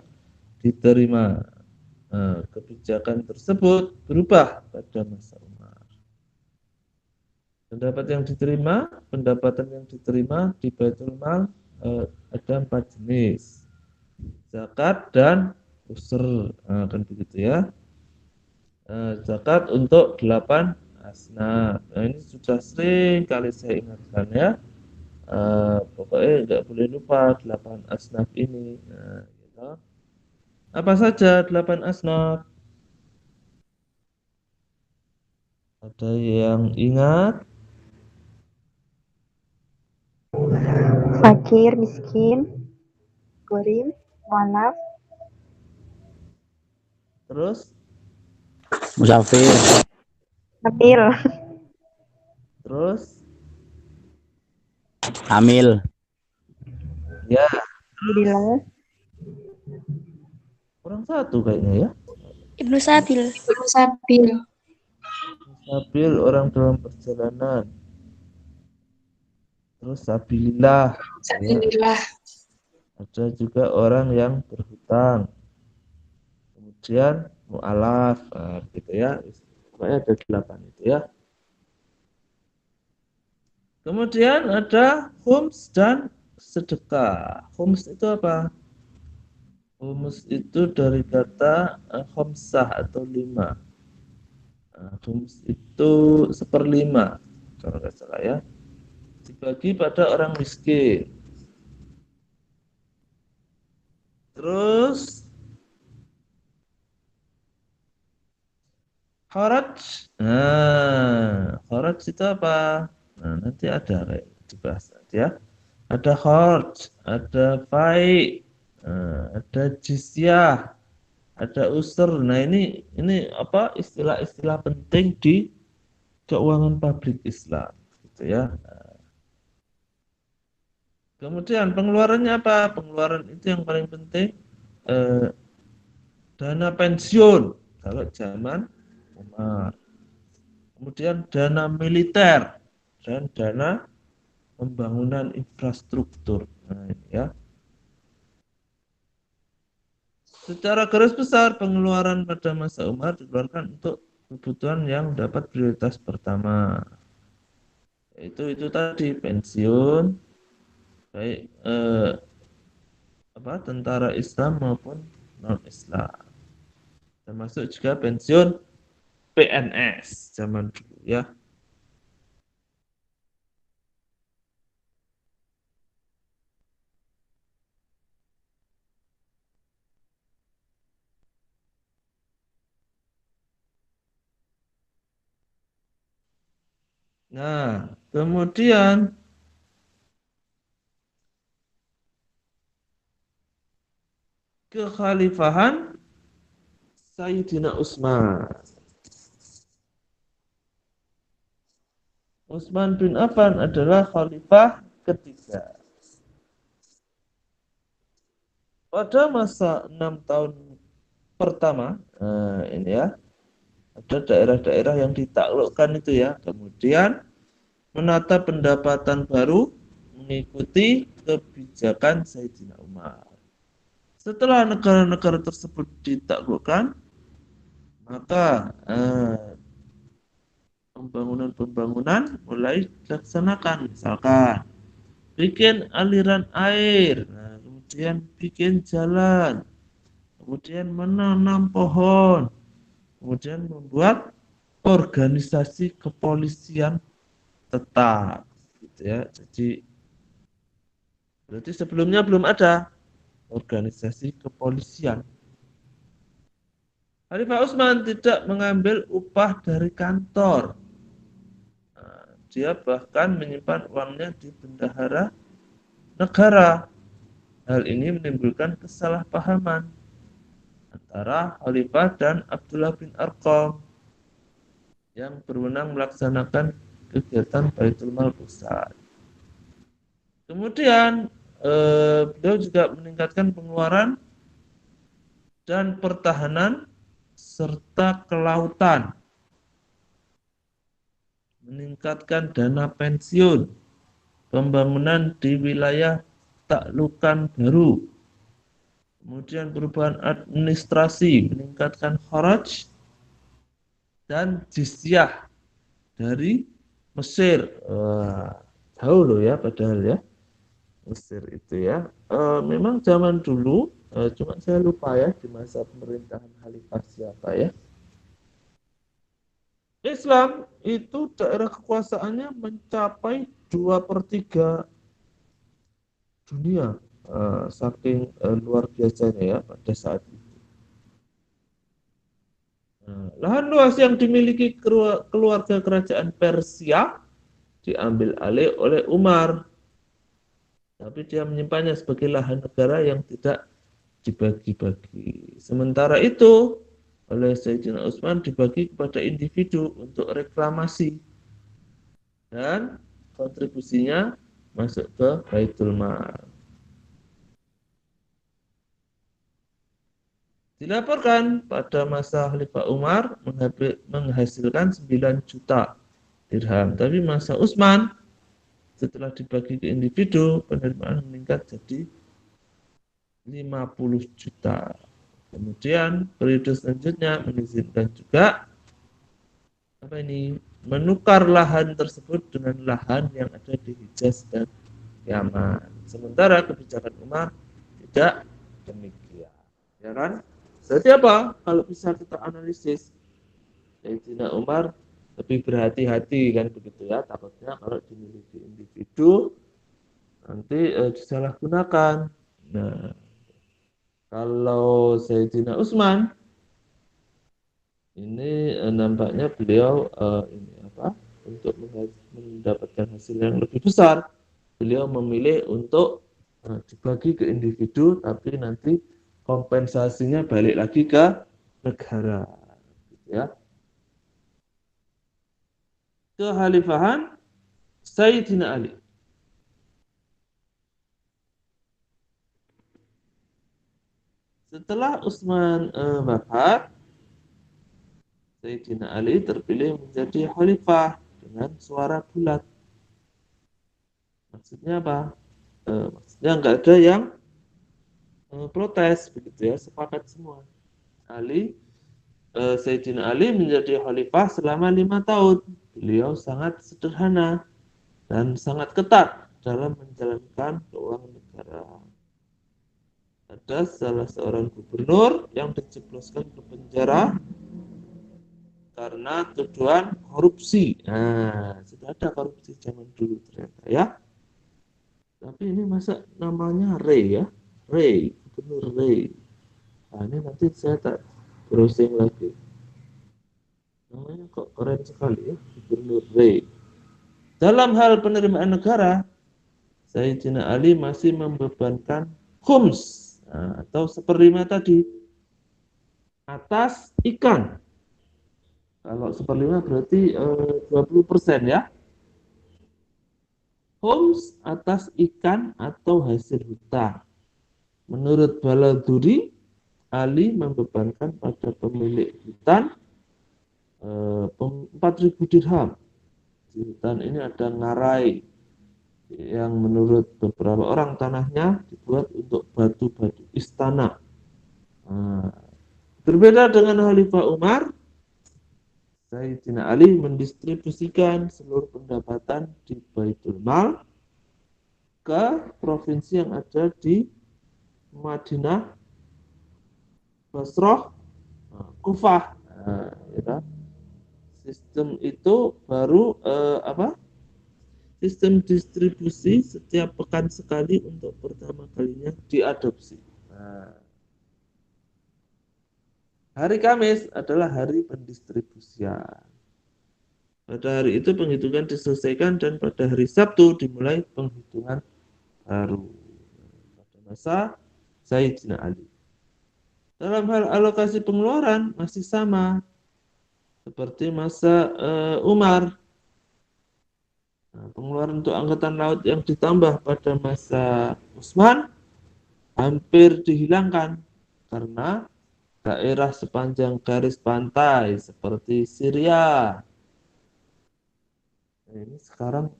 diterima. Kebijakan tersebut berubah pada masa Umar. Pendapatan yang diterima di Baitul Mal ada 4 jenis, zakat dan usr, kan begitu ya. Zakat untuk 8 asnaf. Nah, ini sudah sering kali saya ingatkan ya. Pokoknya nggak boleh lupa 8 asnaf ini. Nah, gitu. Apa saja 8 asnaf? Ada yang ingat? Fakir, miskin, gorim, mualaf, Terus? Musafir, Nabil, Terus? hamil, Ya, Alhamdulillah, kurang satu kayaknya ya. Ibnu Sabil. Sabil, orang dalam perjalanan. Terus sabilillah. Ya. Ada juga orang yang berhutang. Kemudian mu'alaf, gitu ya. Pokoknya ada 8 itu ya. Kemudian ada khums dan sedekah. Khums itu apa? Humus itu dari kata khomsah atau 5. Humus itu 1/5 kalau nggak salah ya. Dibagi pada orang miskin. Terus kharaj. Kharaj itu apa? Nah, nanti ada kayak dibahas nanti ya. Ada kharaj, ada fai, ada jizyah, ada usur. Nah, ini apa istilah-istilah penting di keuangan publik Islam gitu ya. Kemudian pengeluarannya apa? Pengeluaran itu yang paling penting dana pensiun kalau zaman Umar. Kemudian dana militer dan dana pembangunan infrastruktur. Nah, ini ya. Secara garis besar pengeluaran pada masa Umar dikeluarkan untuk kebutuhan yang dapat prioritas pertama. Itu tadi pensiun baik tentara Islam maupun non-Islam. Termasuk juga pensiun PNS zaman dulu ya. Nah, kemudian kekhalifahan Sayyidina Utsman. Utsman bin Affan adalah khalifah ketiga. Pada masa 6 tahun pertama, ini ya, ada daerah-daerah yang ditaklukkan itu ya. Kemudian menata pendapatan baru mengikuti kebijakan Sayyidina Umar. Setelah negara-negara tersebut ditaklukkan, maka pembangunan mulai dilaksanakan. Misalkan bikin aliran air, kemudian bikin jalan, kemudian menanam pohon, kemudian membuat organisasi kepolisian tetap, gitu ya. Jadi berarti sebelumnya belum ada organisasi kepolisian. Khalifah Utsman tidak mengambil upah dari kantor. Dia bahkan menyimpan uangnya di bendahara negara. Hal ini menimbulkan kesalahpahaman antara Khalifah dan Abdullah bin Arqam yang berwenang melaksanakan kegiatan Baitul Mal pusat. Kemudian beliau juga meningkatkan pengeluaran dan pertahanan serta kelautan, meningkatkan dana pensiun, pembangunan di wilayah taklukan baru, kemudian perubahan administrasi, meningkatkan kharaj dan jizyah dari Mesir. Jauh loh ya padahal ya. Mesir itu ya, memang zaman dulu, cuma saya lupa ya di masa pemerintahan Khalifah siapa ya. Islam itu daerah kekuasaannya mencapai 2/3 dunia, saking luar biasanya ya pada saat itu. Lahan luas yang dimiliki keluarga kerajaan Persia diambil alih oleh Umar. Tapi dia menyimpannya sebagai lahan negara yang tidak dibagi-bagi. Sementara itu, oleh Sayyidina Utsman dibagi kepada individu untuk reklamasi. Dan kontribusinya masuk ke Baitul Mal. Dilaporkan pada masa Khalifah Umar menghasilkan 9 juta dirham. Tapi masa Utsman setelah dibagi ke individu, penerimaan meningkat jadi 50 juta. Kemudian periode selanjutnya mengizinkan juga menukar lahan tersebut dengan lahan yang ada di Hijaz dan Yaman. Sementara kebijakan Umar tidak demikian. Ya kan? Berarti apa? Kalau bisa kita analisis, Sayyidina Umar lebih berhati-hati kan begitu ya, takutnya kalau dimiliki individu nanti disalahgunakan. Nah, kalau Sayyidina Utsman ini nampaknya beliau ini apa? Untuk mendapatkan hasil yang lebih besar, beliau memilih untuk dibagi ke individu, tapi nanti kompensasinya balik lagi ke negara, ya. Kekhalifahan Sayyidina Ali. Setelah Utsman wafat, Sayyidina Ali terpilih menjadi khalifah dengan suara bulat. Maksudnya apa? Maksudnya nggak ada yang protes begitu ya, sepakat semua. Sayyidina Ali menjadi khalifah selama 5 tahun. Beliau sangat sederhana dan sangat ketat dalam menjalankan keuangan negara. Ada salah seorang gubernur yang dijebloskan ke penjara karena tuduhan korupsi. Nah, sudah ada korupsi zaman dulu ternyata ya. Tapi ini masa namanya Ray ya, Ray, gubernur Ray. Nah, ini nanti saya tak browsing lagi. Namanya kok keren sekali ya, gubernur Ray. Dalam hal penerimaan negara, Sayyidina Ali masih membebankan khums atau seperlima tadi atas ikan. Kalau seperlima berarti 20% ya. Khums atas ikan atau hasil hutang. Menurut Baladuri, Ali membebankan pada pemilik hutan 4.000 dirham. Di hutan ini ada ngarai yang menurut beberapa orang tanahnya dibuat untuk batu-batu istana. Berbeda dengan Khalifah Umar, Sayyidina Ali mendistribusikan seluruh pendapatan di Baitul Mal ke provinsi yang ada di Madinah, Basrah, Kufah. Ya. Sistem itu baru sistem distribusi setiap pekan sekali untuk pertama kalinya diadopsi. Hari Kamis adalah hari pendistribusian. Pada hari itu penghitungan diselesaikan dan pada hari Sabtu dimulai penghitungan baru. Pada masa Sayyidina Ali. Dalam hal alokasi pengeluaran masih sama seperti masa Umar. Nah, pengeluaran untuk angkatan laut yang ditambah pada masa Utsman hampir dihilangkan karena daerah sepanjang garis pantai seperti Syria. Nah, ini sekarang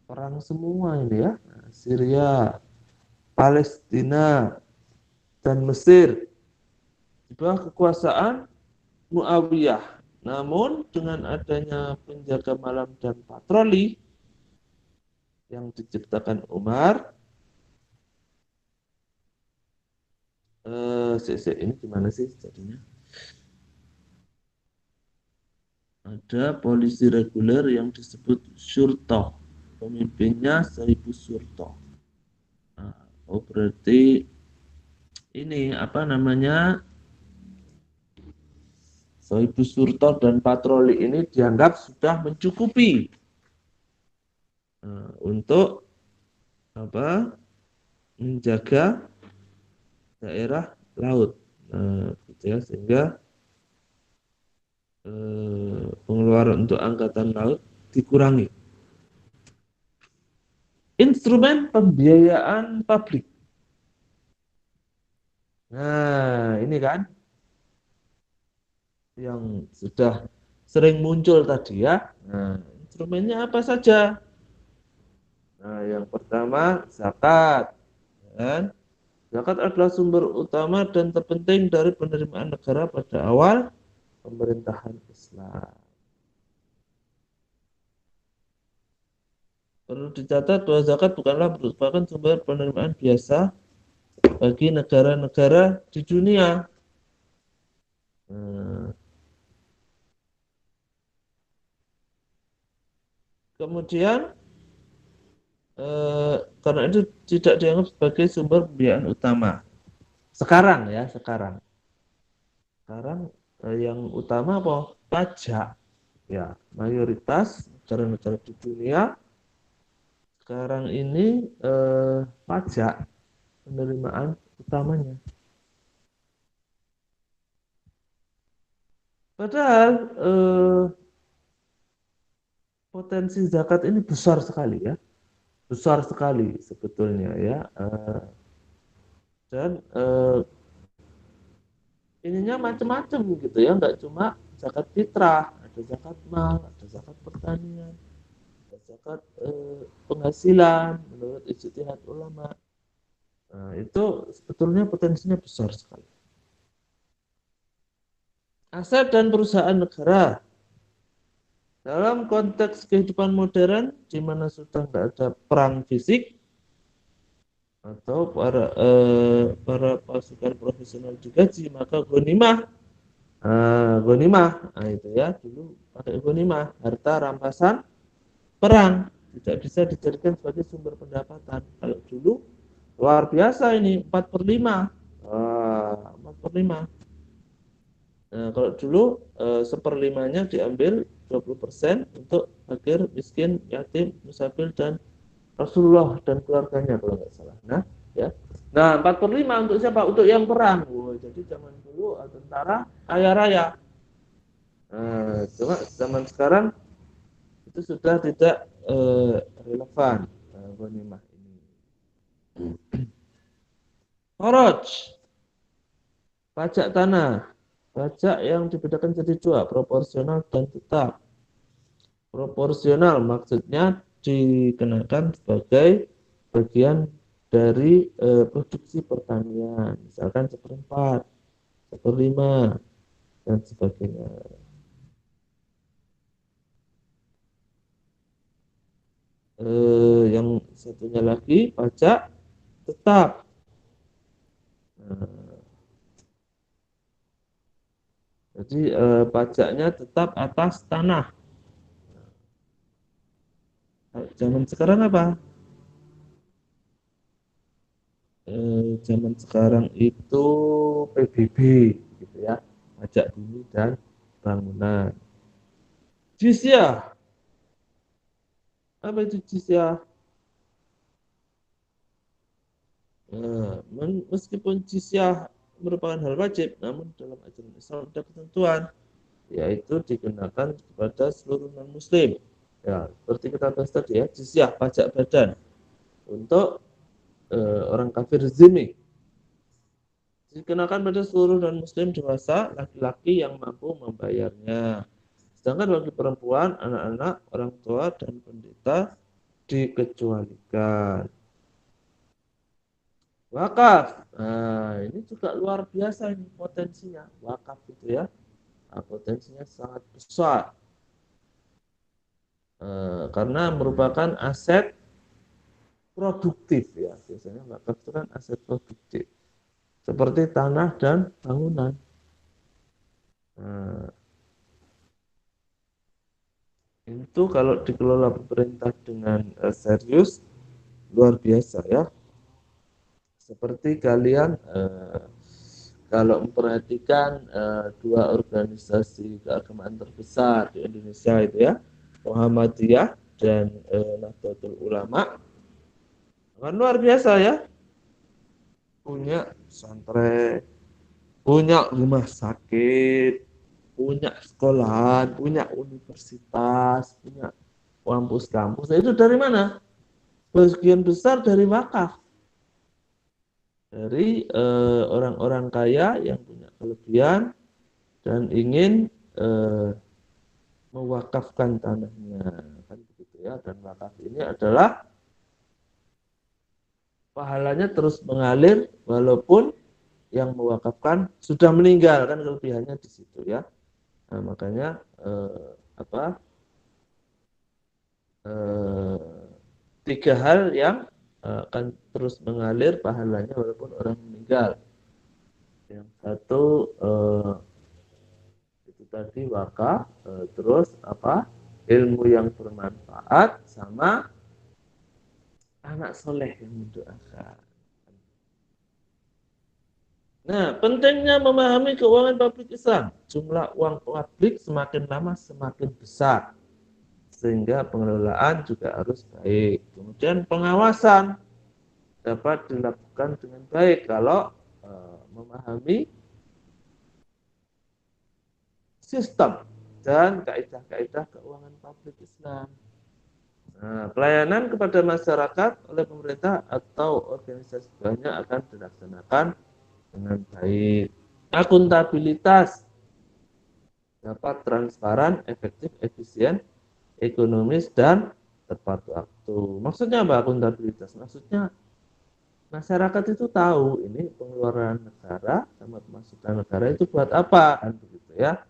perang semua ini ya. Nah, Syria, Palestina, dan Mesir di bawah kekuasaan Muawiyah. Namun dengan adanya penjaga malam dan patroli yang diciptakan Umar, ini gimana sih jadinya? Ada polisi reguler yang disebut Syurta, pemimpinnya Saibu Syurta. Berarti ini apa namanya? Saibu Syurta dan patroli ini dianggap sudah mencukupi untuk apa? Menjaga daerah laut, gitu ya, sehingga pengeluaran untuk angkatan laut dikurangi. Instrumen pembiayaan publik. Nah, ini kan yang sudah sering muncul tadi ya. Nah, instrumennya apa saja? Nah, yang pertama zakat. Dan zakat adalah sumber utama dan terpenting dari penerimaan negara pada awal pemerintahan Islam. Perlu dicatat bahwa zakat bukanlah merupakan sumber penerimaan biasa bagi negara-negara di dunia. Kemudian karena itu tidak dianggap sebagai sumber pembiayaan utama. Sekarang yang utama apa? Pajak. Ya, mayoritas negara-negara di dunia sekarang ini pajak penerimaan utamanya. Padahal potensi zakat ini besar sekali ya, besar sekali sebetulnya ya, dan ininya macam-macam gitu ya, nggak cuma zakat fitrah, ada zakat mal, ada zakat pertanian, ada zakat penghasilan menurut ijtihad ulama. Nah, itu sebetulnya potensinya besar sekali. Aset dan perusahaan negara dalam konteks kehidupan modern di mana sudah nggak ada perang fisik atau para pasukan profesional digaji, maka ghanimah, itu ya, dulu pakai ghanimah, harta rampasan perang, tidak bisa dijadikan sebagai sumber pendapatan. Kalau dulu luar biasa ini 4/5, 4/5. Nah, kalau dulu 1/5-nya diambil 20% untuk fakir, miskin, yatim, musafir, dan Rasulullah dan keluarganya kalau nggak salah. Nah, ya. Nah, 4/5 untuk siapa? Untuk yang perang. Jadi zaman dulu tentara kaya raya. Cuma zaman sekarang itu sudah tidak relevan ghanimah ini. Kharaj, pajak tanah, pajak yang dibedakan jadi dua, proporsional dan tetap. Proporsional maksudnya dikenakan sebagai bagian dari produksi pertanian, misalkan 1/4, 1/5, dan sebagainya. Yang satunya lagi pajak tetap. Jadi pajaknya tetap atas tanah. Zaman sekarang apa? Zaman sekarang itu PBB gitu ya, pajak bumi dan bangunan. Jizyah, apa itu jizyah? Meskipun jizyah merupakan hal wajib, namun dalam ajaran Islam ada ketentuan, yaitu digunakan kepada seluruh non-muslim. Ya, seperti kita bahas tadi ya, jizyah pajak badan untuk orang kafir zimmi dikenakan pada seluruh non-muslim dewasa laki-laki yang mampu membayarnya. Sedangkan bagi perempuan, anak-anak, orang tua, dan pendeta dikecualikan. Wakaf, nah ini juga luar biasa ini potensinya. Wakaf itu ya, potensinya sangat besar. Karena merupakan aset produktif ya, biasanya wakaf itu kan aset produktif seperti tanah dan bangunan. Itu kalau dikelola pemerintah dengan serius luar biasa ya. Seperti kalian kalau memperhatikan dua organisasi keagamaan terbesar di Indonesia itu ya, Muhammadiyah dan Nahdlatul Ulama, kan luar biasa ya, punya pesantren, punya rumah sakit, punya sekolahan, punya universitas, punya kampus-kampus. Nah, itu dari mana? Sebagian besar dari wakaf. Dari orang-orang kaya yang punya kelebihan dan ingin mewakafkan tanahnya, kan begitu ya. Dan wakaf ini adalah pahalanya terus mengalir walaupun yang mewakafkan sudah meninggal, kan kelebihannya di situ ya. Nah, makanya tiga hal yang akan terus mengalir pahalanya walaupun orang meninggal. Yang satu itu tadi wakaf, terus apa? Ilmu yang bermanfaat sama anak soleh yang mendoakan. Nah, pentingnya memahami keuangan publik Islam. Jumlah uang publik semakin lama semakin besar, sehingga pengelolaan juga harus baik. Kemudian pengawasan dapat dilakukan dengan baik kalau memahami sistem dan kaidah-kaidah keuangan publik Islam. Nah, pelayanan kepada masyarakat oleh pemerintah atau organisasi banyak akan dilaksanakan dengan baik. Akuntabilitas dapat transparan, efektif, efisien, ekonomis, dan tepat waktu. Maksudnya apa akuntabilitas? Maksudnya masyarakat itu tahu ini pengeluaran negara sama pemasukan negara itu buat apa, kan begitu ya.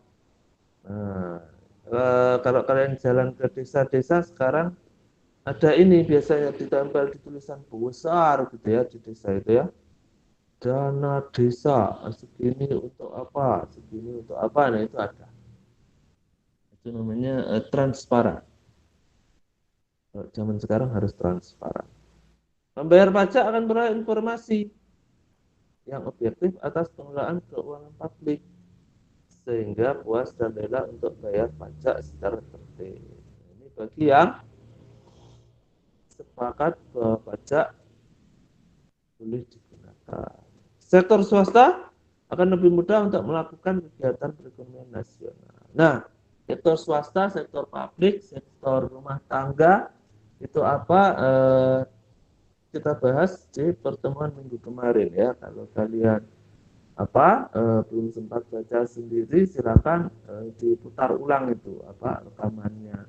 Nah, kalau kalian jalan ke desa-desa sekarang ada ini biasanya ditempel di tulisan besar gitu ya di desa itu ya. Dana desa segini untuk apa, segini untuk apa, nah itu ada. Itu namanya transparan. Kalau zaman sekarang harus transparan. Membayar pajak akan berada informasi yang objektif atas pengelolaan keuangan publik sehingga puas dan rela untuk bayar pajak secara tertib. Ini bagi yang sepakat bahwa pajak boleh digunakan. Sektor swasta akan lebih mudah untuk melakukan kegiatan perekonomian nasional. Nah, sektor swasta, sektor publik, sektor rumah tangga itu apa? Kita bahas di pertemuan minggu kemarin ya. Kalau kalian belum sempat baca sendiri, silakan diputar ulang itu rekamannya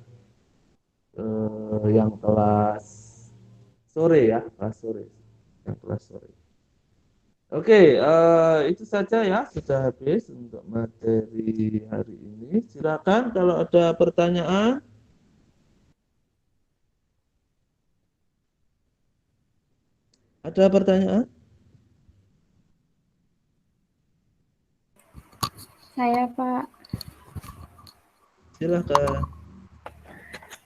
yang kelas sore ya, kelas sore, yang kelas sore. Oke, itu saja ya, sudah habis untuk materi hari ini. Silakan kalau ada pertanyaan. Ada pertanyaan? Saya, Pak. Silakan.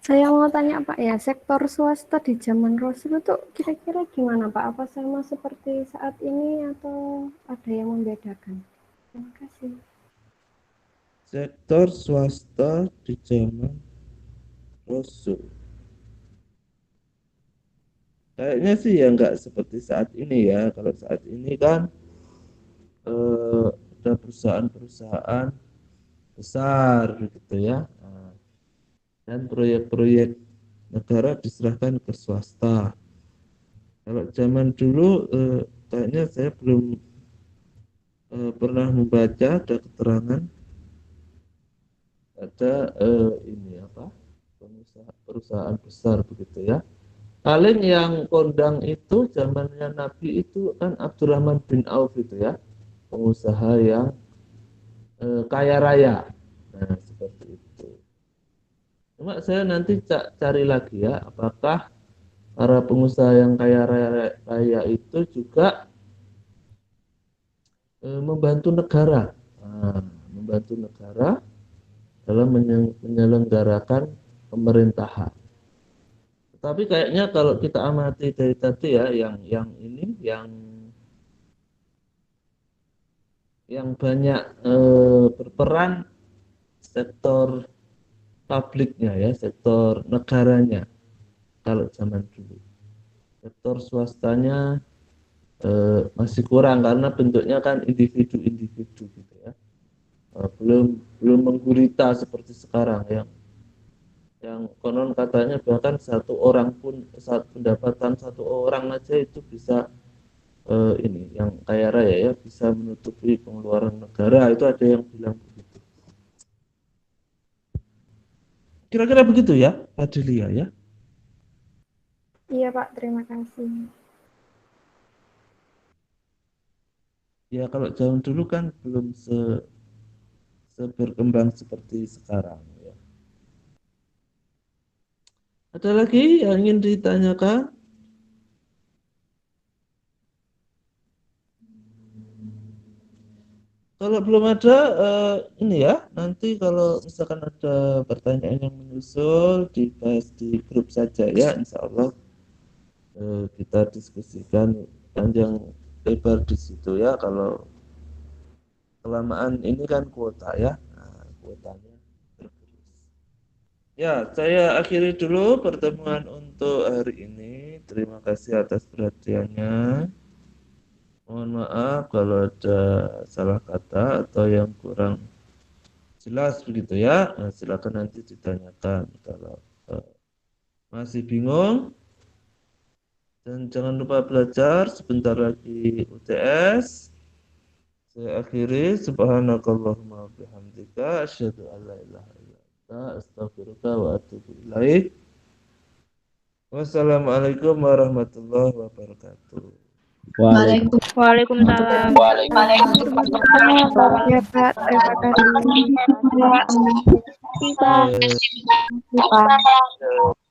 Saya mau tanya, Pak, ya, sektor swasta di zaman Rasul itu kira-kira gimana, Pak? Apa sama seperti saat ini atau ada yang membedakan? Terima kasih. Sektor swasta di zaman Rasul. Kayaknya sih ya nggak seperti saat ini ya. Kalau saat ini kan ada perusahaan-perusahaan besar gitu ya. Dan proyek-proyek negara diserahkan ke swasta. Kalau zaman dulu kayaknya saya belum pernah membaca ada keterangan ada perusahaan besar begitu ya. Paling yang kondang itu zamannya Nabi itu kan Abdurrahman bin Auf itu ya, pengusaha yang kaya raya. Nah, seperti itu. Cuma saya nanti cari lagi ya, apakah para pengusaha yang kaya raya itu juga membantu negara. Nah, membantu negara dalam menyelenggarakan pemerintahan. Tapi kayaknya kalau kita amati dari tadi ya, yang banyak berperan sektor publiknya ya, sektor negaranya kalau zaman dulu. Sektor swastanya masih kurang karena bentuknya kan individu-individu gitu ya. Belum menggurita seperti sekarang yang konon katanya bahkan satu orang pun pendapatan satu orang aja itu bisa ini yang kaya raya ya bisa menutupi pengeluaran negara, itu ada yang bilang begitu. Kira-kira begitu ya, Adelia ya. Iya, Pak, terima kasih. Ya kalau zaman dulu kan belum seberkembang seperti sekarang ya. Ada lagi yang ingin ditanyakan? Kalau belum ada, ini ya, nanti kalau misalkan ada pertanyaan yang menyusul, dibahas di grup saja ya, insya Allah kita diskusikan panjang lebar di situ ya. Kalau kelamaan ini kan kuota ya, nah, kuotanya tergerus. Ya, saya akhiri dulu pertemuan untuk hari ini. Terima kasih atas perhatiannya. Mohon maaf kalau ada salah kata atau yang kurang jelas begitu ya. Nah, silakan nanti ditanyakan kalau masih bingung. Dan jangan lupa belajar, sebentar lagi UTS. Saya akhiri, subhanakallahumma bihamdika asyhadu an la ilaha illa anta astaghfiruka wa atubu ilaik. Wassalamualaikum warahmatullahi wabarakatuh. Waalaikumsalam. Ya, Pak. Terima kasih. Pak.